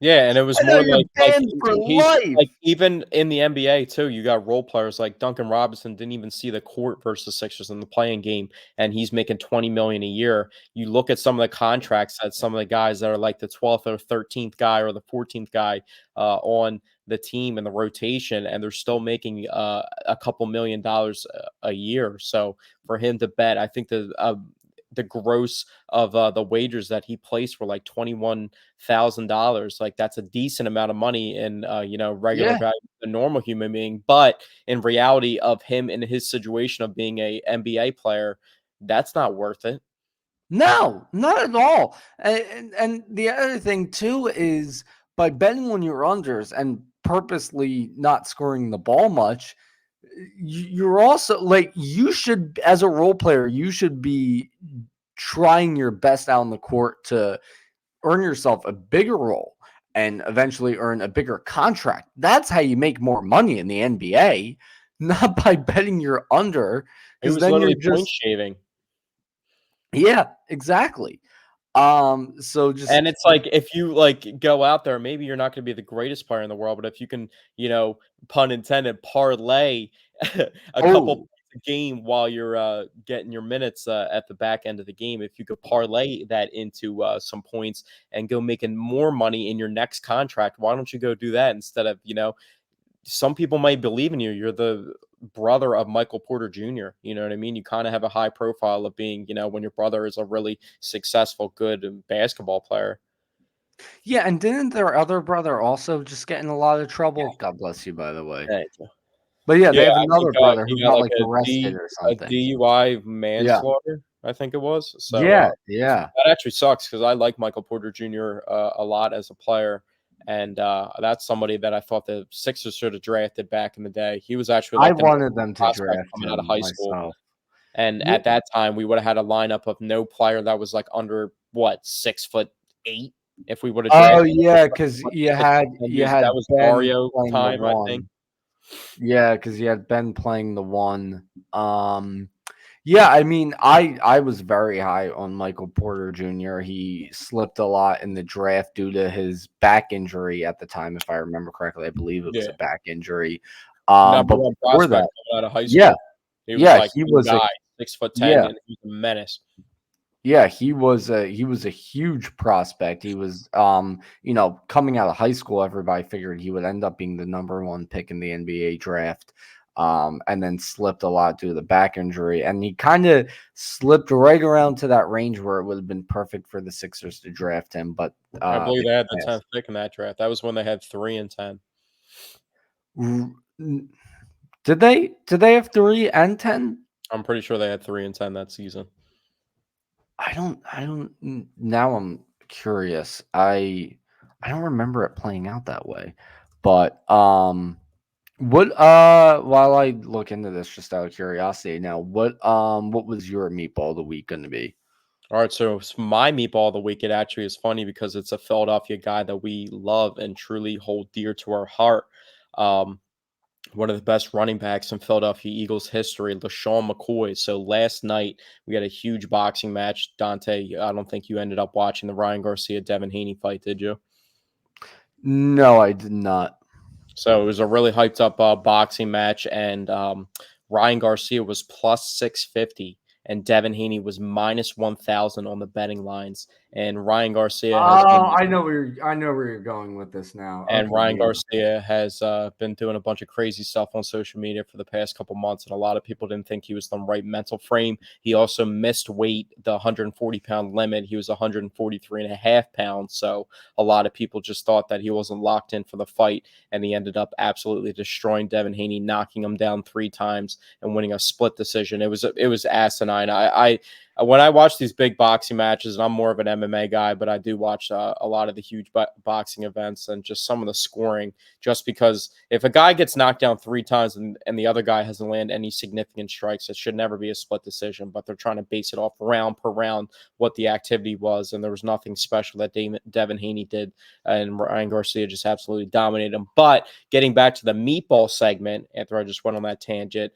Yeah, and it was I know more you're like banned for he's life. like even in the NBA too, you got role players like Duncan Robinson didn't even see the court versus Sixers in the playing game, and he's making 20 million a year. You look at some of the contracts that some of the guys that are like the 12th or 13th guy or the 14th guy on the team in the rotation, and they're still making a couple $1 million a year. So for him to bet, I think the gross of the wagers that he placed were like $21,000. Like that's a decent amount of money in regular Yeah. value a normal human being. But in reality of him in his situation of being a NBA player, that's not worth it. No, not at all. And the other thing too is by betting on your unders and purposely not scoring the ball much, you're also like you should as a role player, you should be trying your best out on the court to earn yourself a bigger role and eventually earn a bigger contract. That's how you make more money in the NBA, not by betting your under, He because was then you're literally point just shaving. yeah, exactly. So just And it's like if you like go out there, maybe you're not going to be the greatest player in the world, but if you can, pun intended, parlay a couple oh points a game while you're getting your minutes at the back end of the game, if you could parlay that into some points and go making more money in your next contract, why don't you go do that instead of, some people might believe in you. You're the brother of Michael Porter Jr. You know what I mean? You kind of have a high profile of being, when your brother is a really successful, good basketball player. yeah, and didn't their other brother also just get in a lot of trouble? God bless you, by the way. Thank you. But yeah, Yeah, they have I think another brother he who got got like like arrested or a something. DUI Yeah, manslaughter, I think it was. So yeah, yeah. that actually sucks because I like Michael Porter Jr. A lot as a player, and that's somebody that I thought the Sixers should have drafted back in the day. He was actually I like the number wanted one them to prospect draft coming out of him high school. myself. And Yeah. at that time, we would have had a lineup of no player that was like under what 6'8". If we would have Oh drafted yeah, because like you 6 had to 10 you years, that had was Ben Dario playing the time, I think. one. Yeah, because you had Ben playing the one. Yeah, I mean, I was very high on Michael Porter Jr. He slipped a lot in the draft due to his back injury at the time, if I remember correctly. I believe it was Yeah, a back injury. number But one before prospect that, coming out of high yeah, school. He was yeah, like he young was a guy, 6'10", yeah, and he was a menace. yeah, he was a huge prospect. He was coming out of high school, everybody figured he would end up being the number one pick in the NBA draft. And then slipped a lot due to the back injury. And he kind of slipped right around to that range where it would have been perfect for the Sixers to draft him. But I believe they they had the passed. 10th pick in that draft. That was when they had 3 and 10. Did they have 3 and 10? I'm pretty sure they had 3 and 10 that season. I don't now I'm curious. I don't remember it playing out that way. But what while I look into this just out of curiosity now, what was your meatball of the week going to be? All right, so my meatball of the week, it actually is funny because it's a Philadelphia guy that we love and truly hold dear to our heart. Um, One of the best running backs in Philadelphia Eagles history, LaShawn McCoy. So last night we had a huge boxing match. Dante, I don't think you ended up watching the Ryan Garcia Devin Haney fight, did you? No, I did not. So it was a really hyped up boxing match, and Ryan Garcia was plus 650, and Devin Haney was minus 1,000 on the betting lines. And Ryan Garcia has Oh, been I know where you're going with this now. and Okay, Ryan yeah. Garcia has been doing a bunch of crazy stuff on social media for the past couple months, and a lot of people didn't think he was the right mental frame. He also missed weight, the 140-pound limit. He was 143 and a half pounds, so a lot of people just thought that he wasn't locked in for the fight, and he ended up absolutely destroying Devin Haney, knocking him down 3 times and winning a split decision. It was asinine. I when I watch these big boxing matches, and I'm more of an MMA guy, but I do watch a lot of the huge boxing events and just some of the scoring. Just because if a guy gets knocked down 3 times and the other guy hasn't landed any significant strikes, it should never be a split decision. But they're trying to base it off round per round what the activity was, and there was nothing special that Devin Haney did, and Ryan Garcia just absolutely dominated him. But getting back to the meatball segment, after I just went on that tangent.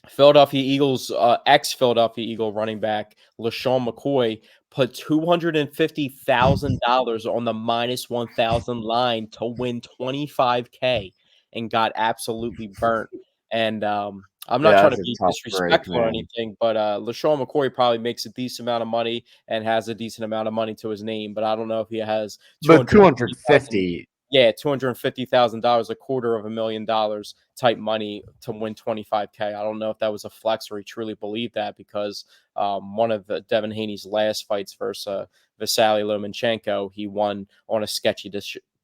Philadelphia Eagles, ex-Philadelphia Eagle running back LaShawn McCoy put $250,000 on the minus 1,000 line to win 25K and got absolutely burnt. And I'm not Yeah, trying to that's a be tough break, disrespectful or man. anything, but LaShawn McCoy probably makes a decent amount of money and has a decent amount of money to his name, but I don't know if he has But 250,000. 250, Yeah, $250,000, $250,000 type money to win 25K. I don't know if that was a flex or he truly believed that because one of the Devin Haney's last fights versus Vasily Lomachenko, he won on a sketchy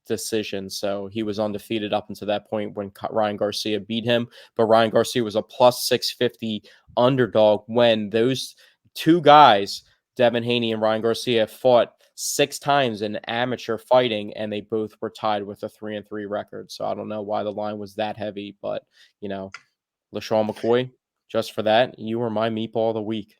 decision. So he was undefeated up until that point when Ryan Garcia beat him. But Ryan Garcia was a plus 650 underdog when those two guys, Devin Haney and Ryan Garcia, fought 6 times in amateur fighting, and they both were tied with a 3-3 record. So I don't know why the line was that heavy, but LaShawn McCoy, just for that, you were my meatball of the week.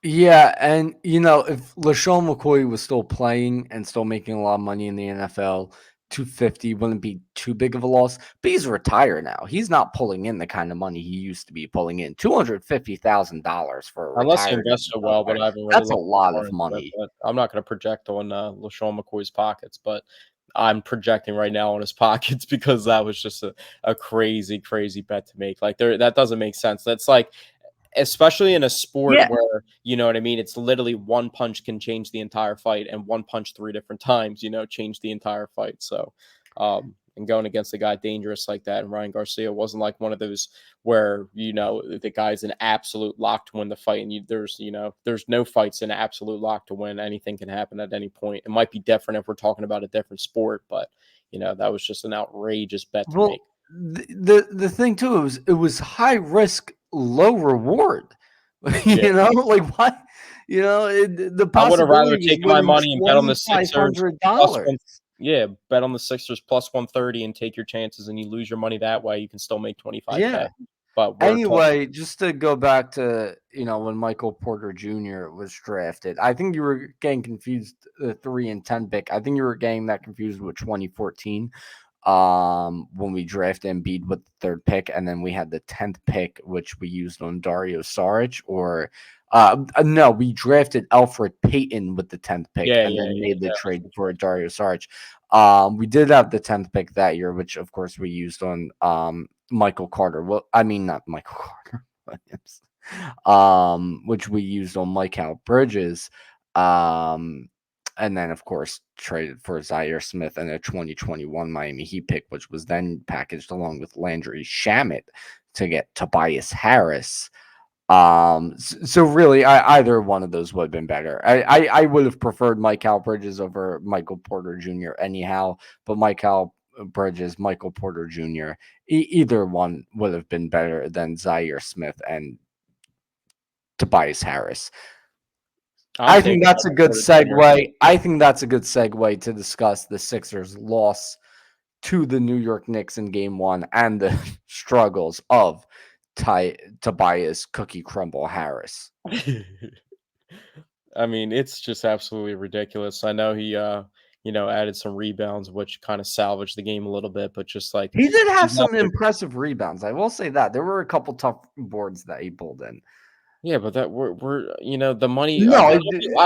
yeah, and if LaShawn McCoy was still playing and still making a lot of money in the NFL, 250 wouldn't be too big of a loss. But he's retired now. He's not pulling in the kind of money he used to be pulling in. $250,000 for a Unless he retired invested NFL well, but player. I haven't really That's a looked lot more of into it. money. But I'm not going to project on LaShawn McCoy's pockets, but I'm projecting right now on his pockets because that was just a crazy, crazy bet to make. Like that doesn't make sense. That's like especially in a sport Yeah. where, you know what I mean, it's literally one punch can change the entire fight, and one punch 3 different times, change the entire fight. So, and going against a guy dangerous like that, and Ryan Garcia wasn't like one of those where the guy's an absolute lock to win the fight, and there's no fights in absolute lock to win. Anything can happen at any point. It might be different if we're talking about a different sport, but that was just an outrageous bet to make. Well, the thing too, it was high risk, low reward. Yeah. Like why? The I would have rather possibility was taken my winning money and bet on the Sixers plus $2,500. one. Yeah, bet on the Sixers plus 130 and take your chances, and you lose your money that way. You can still make 25K. Yeah. But we're talking. Anyway, just to go back to when Michael Porter Jr. was drafted, I think you were getting confused. The 3 and 10 pick. I think you were getting that confused with 2014. When we drafted Embiid with the 3rd pick, and then we had the 10th pick, which we used on Dario Saric, or no, we drafted Alfred Payton with the 10th pick, Yeah, and yeah, then yeah. made the That trade was for Dario Saric. We did have the 10th pick that year, which of course we used on Michael Carter. Well, I mean not Michael Carter Williams, which we used on Mykal Bridges. And then, of course, traded for Zaire Smith and a 2021 Miami Heat pick, which was then packaged along with Landry Shamet to get Tobias Harris. So really, either one of those would have been better. I would have preferred Mykal Bridges over Michael Porter Jr. anyhow, but Mykal Bridges, Michael Porter Jr. Either one would have been better than Zaire Smith and Tobias Harris. I'm I think taking that's a Michael good Porter Jr. segue. I think that's a good segue to discuss the Sixers' loss to the New York Knicks in Game 1 and the struggles of Tobias Cookie Crumble Harris. I mean, it's just absolutely ridiculous. I know he, added some rebounds, which kind of salvaged the game a little bit, but just like He did have he's out some there. impressive rebounds. I will say that. There were a couple tough boards that he pulled in. Yeah, but that we're the money. No, I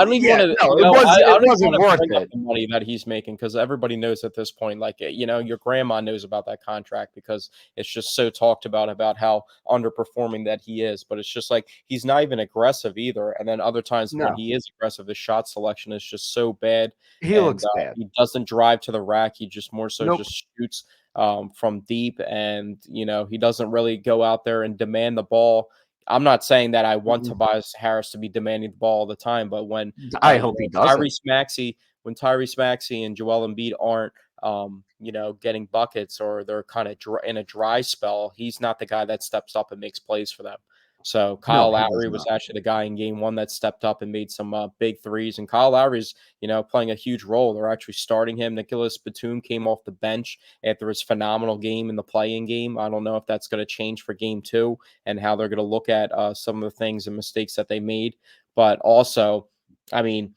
don't even want yeah, to. no, I it don't even wasn't want to worth bring up it. the money that he's making because everybody knows at this point. Like your grandma knows about that contract because it's just so talked about how underperforming that he is. But it's just like he's not even aggressive either. And then other times when No, he is aggressive, his shot selection is just so bad, he and looks bad. he doesn't drive to the rack. He just more so Nope. just shoots from deep, and he doesn't really go out there and demand the ball. I'm not saying that I want Mm-mm. Tobias Harris to be demanding the ball all the time, but when I hope he doesn't. Tyrese Maxey and Joel Embiid aren't getting buckets or they're kind of in a dry spell, he's not the guy that steps up and makes plays for them. So No, Kyle he does Lowry was not. actually the guy in game one that stepped up and made some big threes. And Kyle Lowry's, playing a huge role. They're actually starting him. Nicholas Batum came off the bench after his phenomenal game in the play-in game. I don't know if that's going to change for game two and how they're going to look at some of the things and mistakes that they made. But also, I mean,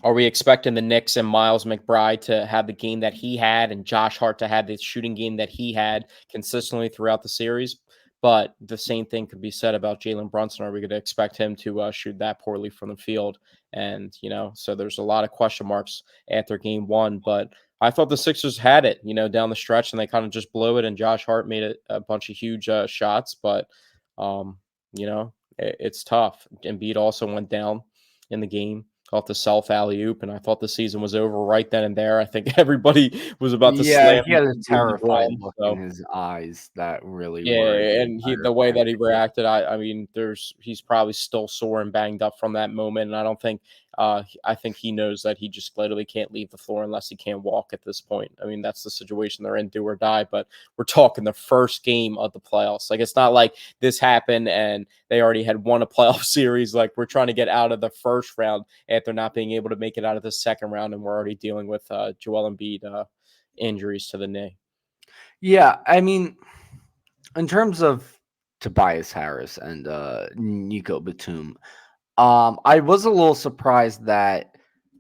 are we expecting the Knicks and Miles McBride to have the game that he had and Josh Hart to have the shooting game that he had consistently throughout the series? But the same thing could be said about Jalen Brunson. Are we going to expect him to shoot that poorly from the field? And, so there's a lot of question marks after game one. But I thought the Sixers had it, down the stretch, and they kind of just blew it. And Josh Hart made a bunch of huge shots. But, um, it's tough. Embiid also went down in the game off the self alley oop, and I thought the season was over right then and there. I think everybody was about to Yeah, slam he had a into the terrified ground. look in So his eyes that really worried yeah, the and entire the way fan that he base. reacted, I mean, he's probably still sore and banged up from that moment, and I don't think I think he knows that he just literally can't leave the floor unless he can't walk at this point. I mean, that's the situation they're in, do or die. But we're talking the first game of the playoffs. Like it's not like this happened and they already had won a playoff series. Like we're trying to get out of the first round after not being able to make it out of the second round, and we're already dealing with Joel Embiid injuries to the knee. Yeah, I mean, in terms of Tobias Harris and Nico Batum, I was a little surprised that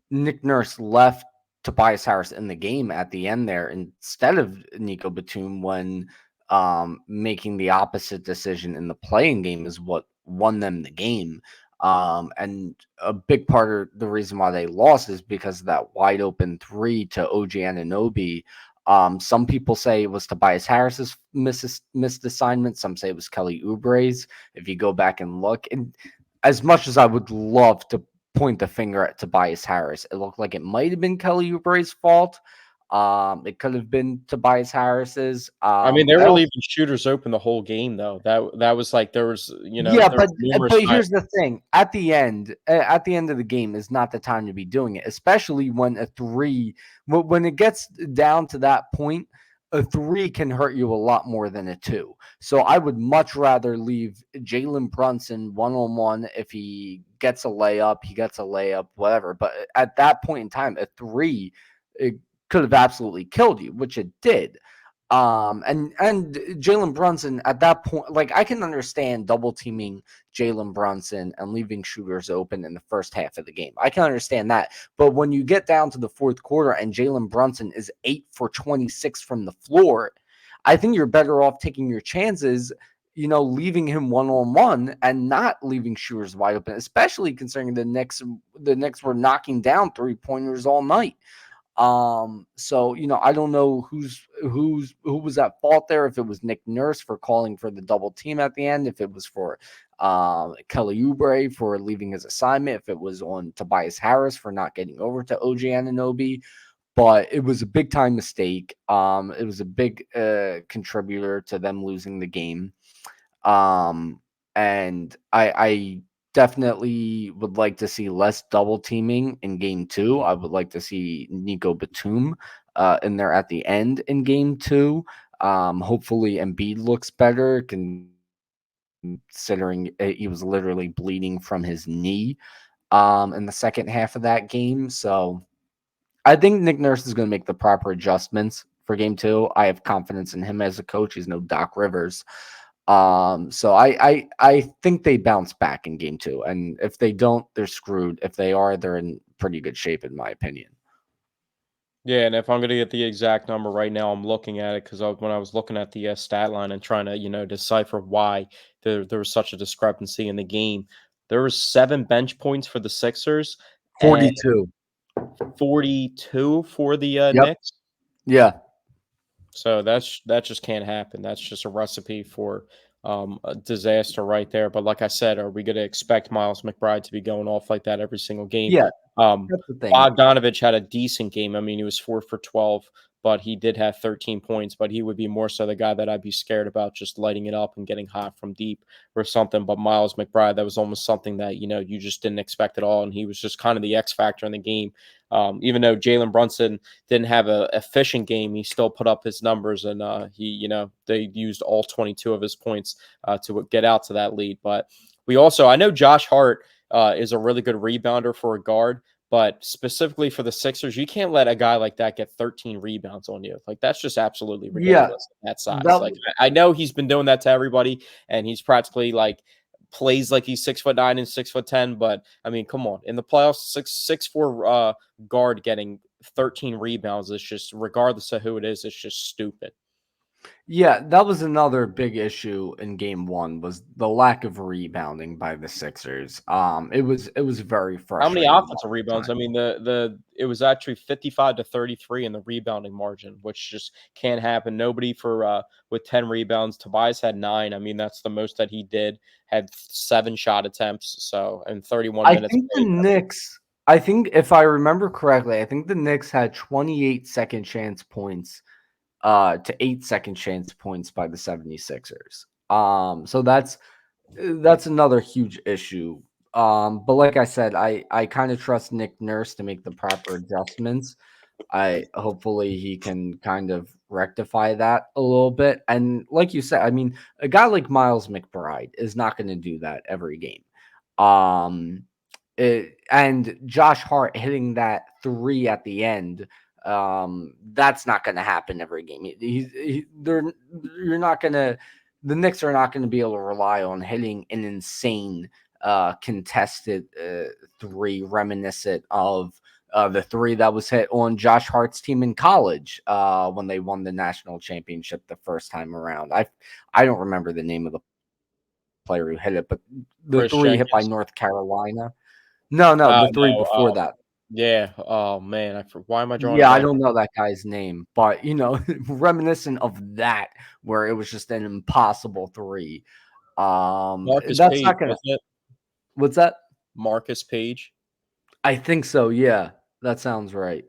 Nick Nurse left Tobias Harris in the game at the end there instead of Nico Batum when making the opposite decision in the playing game is what won them the game. And a big part of the reason why they lost is because of that wide open three to OG Anunoby. Some people say it was Tobias Harris's missed assignment. Some say it was Kelly Oubre's. If you go back and look, and as much as I would love to point the finger at Tobias Harris, it looked like it might have been Kelly Oubre's fault. It could have been Tobias Harris's. I mean, they I were don't. leaving shooters open the whole game, though. That was like Yeah, there was numerous but times. here's the thing: at the end of the game is not the time to be doing it, especially when a three, when it gets down to that point, a three can hurt you a lot more than a two. So I would much rather leave Jalen Brunson one on one. If he gets a layup, he gets a layup, whatever. But at that point in time, a three, it could have absolutely killed you, which it did. And Jalen Brunson at that point, like I can understand double teaming Jalen Brunson and leaving shooters open in the first half of the game. I can understand that. But when you get down to the fourth quarter and Jalen Brunson is 8 for 26 from the floor, I think you're better off taking your chances, leaving him one on one and not leaving shooters wide open, especially considering the Knicks were knocking down 3-pointers all night. So I don't know who was at fault there. If it was Nick Nurse for calling for the double team at the end, if it was for Kelly Oubre for leaving his assignment, if it was on Tobias Harris for not getting over to OG Anunoby. But it was a big time mistake. It was a big contributor to them losing the game. And I definitely would like to see less double teaming in game two. I would like to see Nico Batum in there at the end in game two. Hopefully Embiid looks better considering he was literally bleeding from his knee in the second half of that game. So I think Nick Nurse is going to make the proper adjustments for game two. I have confidence in him as a coach. He's no Doc Rivers. So I think they bounce back in game two. And if they don't, they're screwed. If they are, they're in pretty good shape, in my opinion. Yeah, and if I'm gonna get the exact number right now, I'm looking at it because when I was looking at the stat line and trying to, decipher why there was such a discrepancy in the game, there was 7 bench points for the Sixers and 42. 42 for the Yep. Knicks. Yeah. So that just can't happen. That's just a recipe for a disaster right there. But like I said, are we going to expect Miles McBride to be going off like that every single game? Yeah. Um, That's the thing. Bogdanovich had a decent game. I mean, he was 4 for 12, but he did have 13 points. But he would be more so the guy that I'd be scared about just lighting it up and getting hot from deep or something. But Miles McBride, that was almost something that you just didn't expect at all, and he was just kind of the X factor in the game. Even though Jalen Brunson didn't have a efficient game, he still put up his numbers, and they used all 22 of his points to get out to that lead. But I know Josh Hart is a really good rebounder for a guard, but specifically for the Sixers, you can't let a guy like that get 13 rebounds on you. Like that's just absolutely Yeah. ridiculous at that size. Like That I know he's been doing that to everybody, and he's practically like plays like he's 6'9" and 6'10", but I mean, come on, in the playoffs, 6'4" guard getting 13 rebounds is just, regardless of who it is, it's just stupid. Yeah, that was another big issue in game one was the lack of rebounding by the Sixers. It was very How many frustrating offensive all the rebounds? I time. mean, the it was actually 55-33 in the rebounding margin, which just can't happen. Nobody for with 10 rebounds. Tobias had 9. I mean, that's the most that he did. Had 7 shot attempts, so in 31 I minutes think the played. Knicks, I think if I remember correctly, I think the Knicks had 28 second chance points to 8 second chance points by the 76ers. So that's another huge issue. But like I said, I kind of trust Nick Nurse to make the proper adjustments. I hopefully he can kind of rectify that a little bit. And like you said, I mean, a guy like Miles McBride is not going to do that every game. Um, and Josh Hart hitting that three at the end, that's not going to happen every game. You're not going to. The Knicks are not going to be able to rely on hitting an insane contested three, reminiscent of the three that was hit on Josh Hart's team in college when they won the national championship the first time around. I don't remember the name of the player who hit it, but the Chris three hit by Jenkins. North Carolina. No, the three No. before that. Yeah. Oh man, why am I drawing a Yeah, I blank? don't know that guy's name, but reminiscent of that, where it was just an impossible three. Marcus That's Page, not gonna. wasn't it? What's that? Marcus Page. I think so, yeah. That sounds right.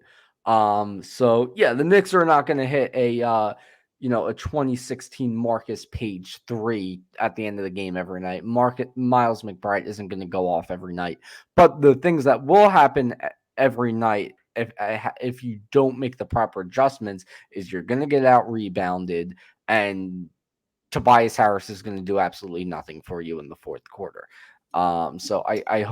So yeah, the Knicks are not gonna hit a 2016 Marcus Page three at the end of the game every night. Miles McBride isn't gonna go off every night. But the things that will happen every night if you don't make the proper adjustments is you're gonna get out rebounded and Tobias Harris is gonna do absolutely nothing for you in the fourth quarter. So I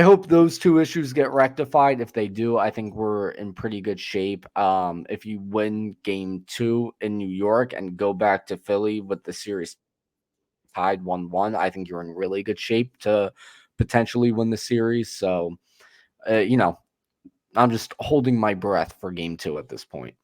hope those two issues get rectified. If they do, I think we're in pretty good shape. If you win game two in New York and go back to Philly with the series tied 1-1, I think you're in really good shape to potentially win the series. So, uh, you know, I'm just holding my breath for game two at this point.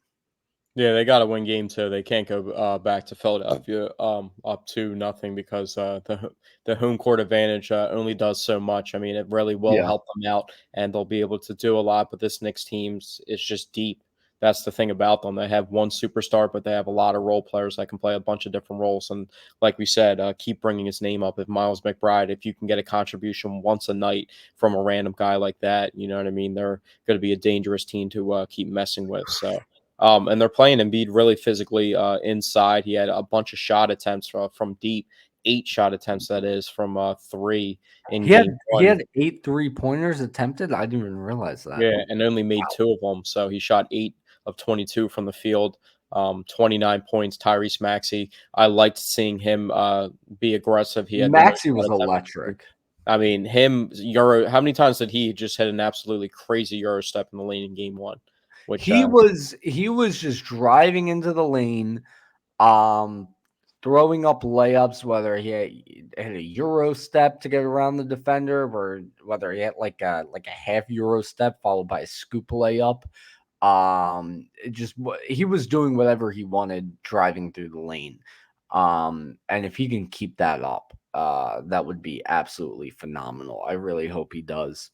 Yeah, they got to win game 2. They can't go back to Philadelphia up 2-0 because the home court advantage only does so much. I mean, it really will Yeah. help them out, and they'll be able to do a lot. But this Knicks team's is just deep. That's the thing about them. They have one superstar, but they have a lot of role players that can play a bunch of different roles. And like we said, keep bringing his name up. If Miles McBride, if you can get a contribution once a night from a random guy like that, you know what I mean. They're going to be a dangerous team to keep messing with. So. And they're playing Embiid really physically inside. He had a bunch of shot attempts from deep, 8 shot attempts, that is, from 3 in He had game he 1. had 8 3-pointers attempted. I didn't even realize that. Yeah, and only made 2 of them. So he shot 8 of 22 from the field, 29 points. Tyrese Maxey, I liked seeing him be aggressive. He had the most Maxi shot was attempts. electric. I mean, him Euro. How many times did he just hit an absolutely crazy Euro step in the lane in game 1? Which He was just driving into the lane, um, throwing up layups, whether had a Euro step to get around the defender, or whether he had like a half Euro step followed by a scoop layup. He was doing whatever he wanted driving through the lane. And if he can keep that up, that would be absolutely phenomenal. I really hope he does.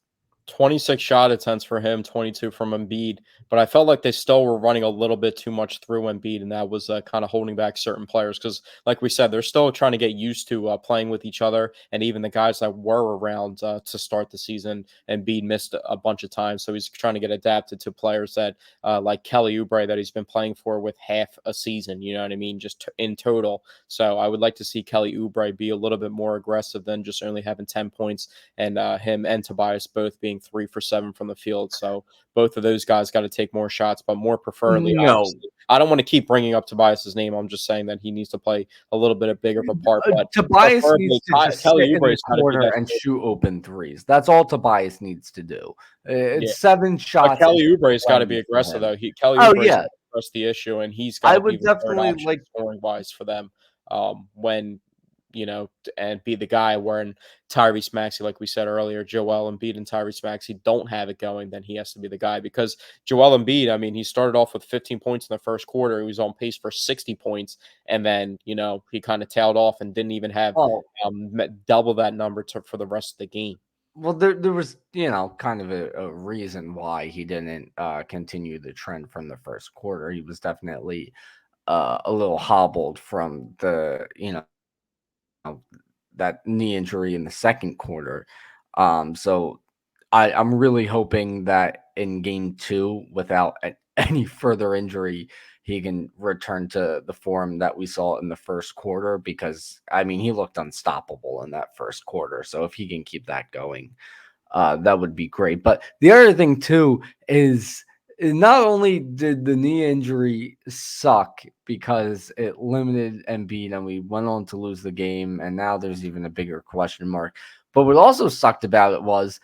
26 shot attempts for him, 22 from Embiid. But I felt like they still were running a little bit too much through Embiid, and that was kind of holding back certain players because, like we said, they're still trying to get used to playing with each other. And even the guys that were around to start the season, Embiid missed a bunch of times. So he's trying to get adapted to players that like Kelly Oubre that he's been playing for with half a season, you know what I mean, just in total. So I would like to see Kelly Oubre be a little bit more aggressive than just only having 10 points and him and Tobias both being 3 for 7 from the field. So both of those guys got to take more shots, but more preferably, No, obviously. I don't want to keep bringing up Tobias's name. I'm just saying that he needs to play a little bit of bigger of a part. But Tobias needs preferably, to just Kelly sit in the Oubre's got to be corner that. and shoot open threes. That's all Tobias needs to do. Yeah, It's 7 but shots Kelly is Oubre's got to be plenty for aggressive him. though. Kelly Oh Oubre's got yeah, to address the issue, and he's got I to be would the third definitely option like. scoring wise for them. When and be the guy when Tyrese Maxey, like we said earlier, Joel Embiid and Tyrese Maxey don't have it going, then he has to be the guy because Joel Embiid, I mean, he started off with 15 points in the first quarter. He was on pace for 60 points, and then he kind of tailed off and didn't even have Well, double that number for the rest of the game. well, there was kind of a reason why he didn't continue the trend from the first quarter. He was definitely a little hobbled from the that knee injury in the second quarter. So I'm really hoping that in game two, without any further injury, he can return to the form that we saw in the first quarter because I mean he looked unstoppable in that first quarter. So if he can keep that going, that would be great. But the other thing too is not only did the knee injury suck because it limited Embiid and we went on to lose the game, and now there's even a bigger question mark. But what also sucked about it was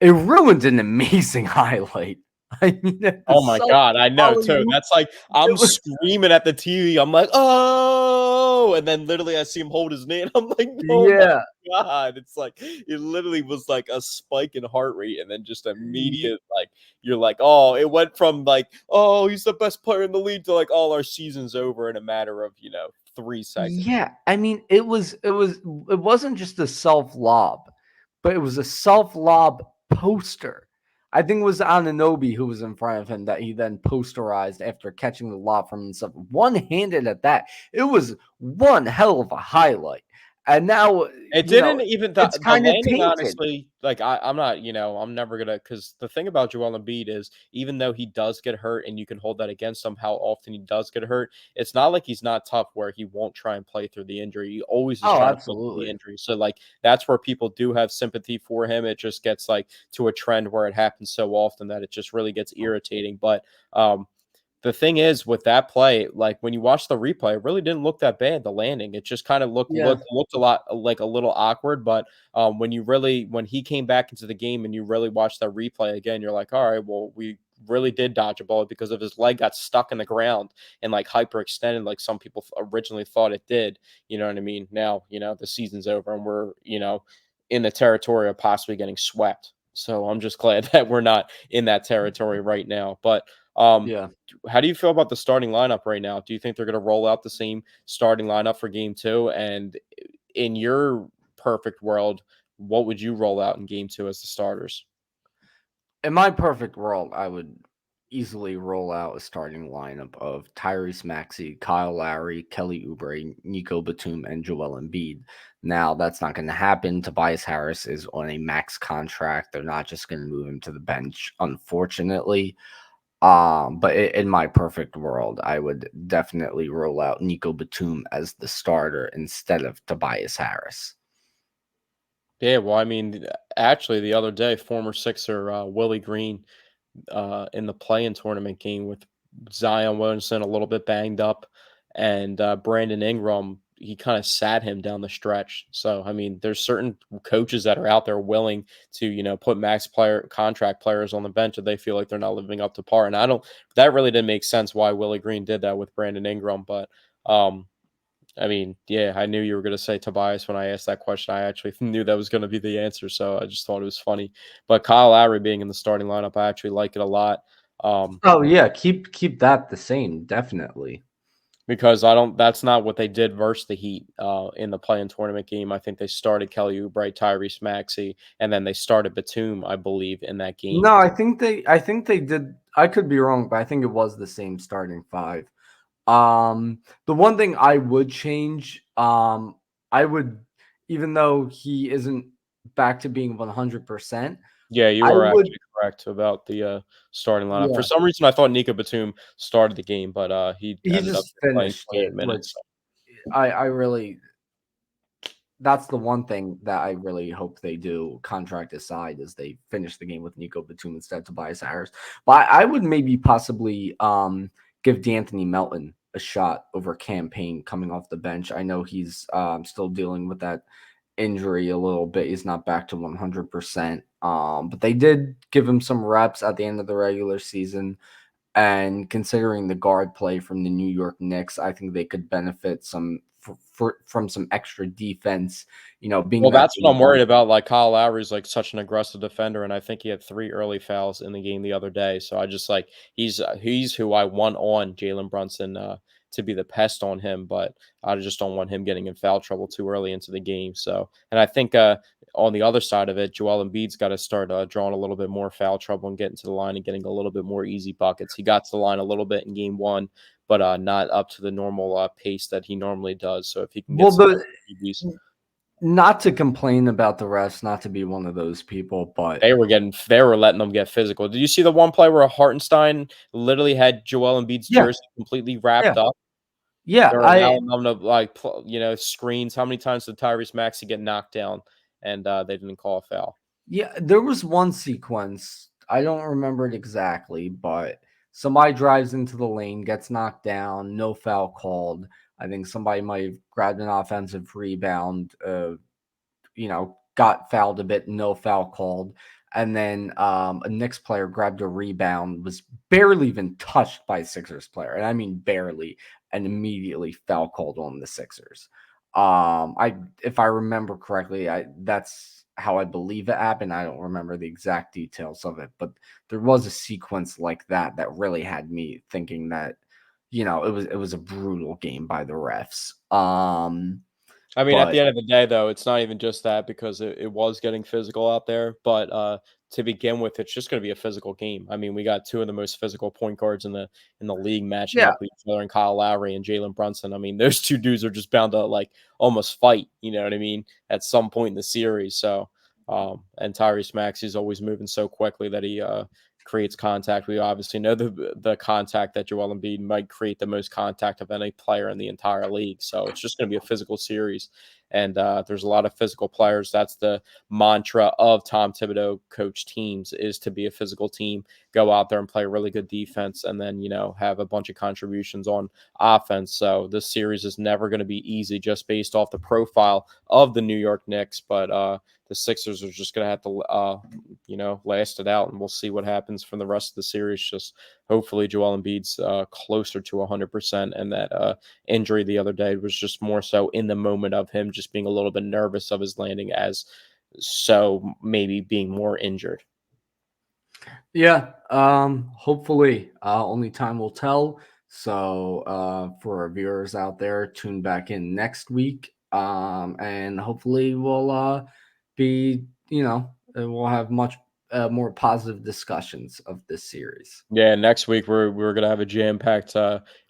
it ruined an amazing highlight. I mean, the Oh my god, I know too. alley-oop, That's like I'm it was screaming at the TV. I'm like, "Oh!" And then literally I see him hold his knee and I'm like, "Oh my yeah. god." It's like it literally was like a spike in heart rate and then just immediate like you're like, "Oh, it went from like, oh, he's the best player in the league to like all our season's over in a matter of, 3 seconds." Yeah, I mean, it wasn't just a self lob, but it was a self lob poster. I think it was Ananobi who was in front of him that he then posterized after catching the lob from himself, one handed at that. It was one hell of a highlight, and now It didn't even it's the kind of landing, tainted. honestly, like, I'm not, I'm never gonna because the thing about Joel Embiid is even though he does get hurt and you can hold that against him, how often he does get hurt, it's not like he's not tough where he won't try and play through the injury. He always is Oh, trying to play through the absolutely. injury. So, like, that's where people do have sympathy for him. It just gets, like, to a trend where it happens so often that it just really gets irritating. But, the thing is with that play, like when you watch the replay, it really didn't look that bad. The landing, it just kind of Yeah. looked a lot like a little awkward. But when he came back into the game and you really watch that replay again, you're like, all right, well, we really did dodge a bullet because of his leg got stuck in the ground and like hyperextended, like some people originally thought it did. You know what I mean? Now the season's over and we're in the territory of possibly getting swept. So I'm just glad that we're not in that territory right now. But um, Yeah. how do you feel about the starting lineup right now? Do you think they're going to roll out the same starting lineup for game two? And in your perfect world, what would you roll out in game two as the starters? In my perfect world, I would easily roll out a starting lineup of Tyrese Maxey, Kyle Lowry, Kelly Oubre, Nico Batum, and Joel Embiid. Now, that's not going to happen. Tobias Harris is on a max contract. They're not just going to move him to the bench, unfortunately. But in my perfect world, I would definitely roll out Nico Batum as the starter instead of Tobias Harris. Yeah, well, I mean, actually, the other day, former Sixer Willie Green in the play-in tournament game with Zion Williamson a little bit banged up, and Brandon Ingram, he kind of sat him down the stretch. So, I mean, there's certain coaches that are out there willing to, put max player contract players on the bench if they feel like they're not living up to par. And that really didn't make sense why Willie Green did that with Brandon Ingram. But, I mean, yeah, I knew you were going to say Tobias when I asked that question. I actually knew that was going to be the answer, so I just thought it was funny. But Kyle Lowry being in the starting lineup, I actually like it a lot. Oh yeah, keep that the same, definitely. Because that's not what they did versus the Heat in the play-in tournament game. I think they started Kelly Oubre, Tyrese Maxey, and then they started Batum, I believe, in that game. No, I think they did. I could be wrong, but I think it was the same starting five. The one thing I would change, I would, even though he isn't back to being 100%, Yeah, you I are would, actually correct about the starting lineup. For yeah, some reason, I thought Nico Batum started the game, but he he ended up just playing finished 28 it, minutes. which I really, that's the one thing that I really hope they do, contract aside, is they finish the game with Nico Batum instead of Tobias Harris. But I would maybe possibly give D'Anthony Melton a shot over campaign coming off the bench. I know he's still dealing with that injury a little bit. He's not back to 100%. But they did give him some reps at the end of the regular season. And considering the guard play from the New York Knicks, I think they could benefit from some extra defense. Being Well, that that's they what I'm won. worried about. Like Kyle Lowry's like such an aggressive defender, and I think he had 3 early fouls in the game the other day. So I just like he's who I want on Jalen Brunson to be the pest on him, but I just don't want him getting in foul trouble too early into the game. So, and I think on the other side of it, Joel Embiid's got to start drawing a little bit more foul trouble and getting to the line and getting a little bit more easy buckets. He got to the line a little bit in game one, but not up to the normal pace that he normally does. So if he can get Well, some the EBs. not to complain about the refs, not to be one of those people, but They were letting them get physical. Did you see the one play where Hartenstein literally had Joel Embiid's yeah, jersey completely wrapped yeah, up? yeah. They're I allowing them to screens. How many times did Tyrese Maxey get knocked down and they didn't call a foul? Yeah, there was one sequence. I don't remember it exactly, but somebody drives into the lane, gets knocked down, no foul called. I think somebody might have grabbed an offensive rebound, got fouled a bit, no foul called. And then a Knicks player grabbed a rebound, was barely even touched by a Sixers player, and I mean barely, and immediately foul called on the Sixers. If I remember correctly, that's how I believe it happened. I don't remember the exact details of it, but there was a sequence like that that really had me thinking that, it was a brutal game by the refs. I mean, at But the end of the day, though, it's not even just that because it was getting physical out there. But to begin with, it's just going to be a physical game. I mean, we got two of the most physical point guards in the league matching yeah, up with each other, and Kyle Lowry and Jalen Brunson. I mean, those two dudes are just bound to like almost fight. You know what I mean? At some point in the series. So, and Tyrese Maxey's always moving so quickly that he creates contact. We obviously know the contact that Joel Embiid might create the most contact of any player in the entire league. So it's just going to be a physical series. And there's a lot of physical players. That's the mantra of Tom Thibodeau coach teams is to be a physical team, go out there and play really good defense, and then, have a bunch of contributions on offense. So this series is never going to be easy just based off the profile of the New York Knicks. But the Sixers are just going to have to, last it out, and we'll see what happens from the rest of the series. Just hopefully Joel Embiid's closer to 100%, and that injury the other day was just more so in the moment of him just being a little bit nervous of his landing as so maybe being more injured. yeah. Hopefully, only time will tell. So, for our viewers out there, tune back in next week. And hopefully we'll be, we'll have much more positive discussions of this series. Yeah, next week we're gonna have a jam-packed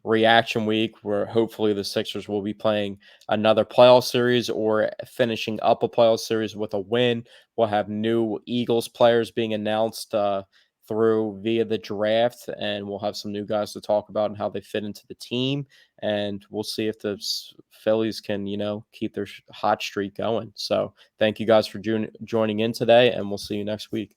reaction week where hopefully the Sixers will be playing another playoff series or finishing up a playoff series with a win. We'll have new Eagles players being announced through via the draft, and we'll have some new guys to talk about and how they fit into the team. And we'll see if the Phillies can, keep their hot streak going. So thank you guys for joining in today, and we'll see you next week.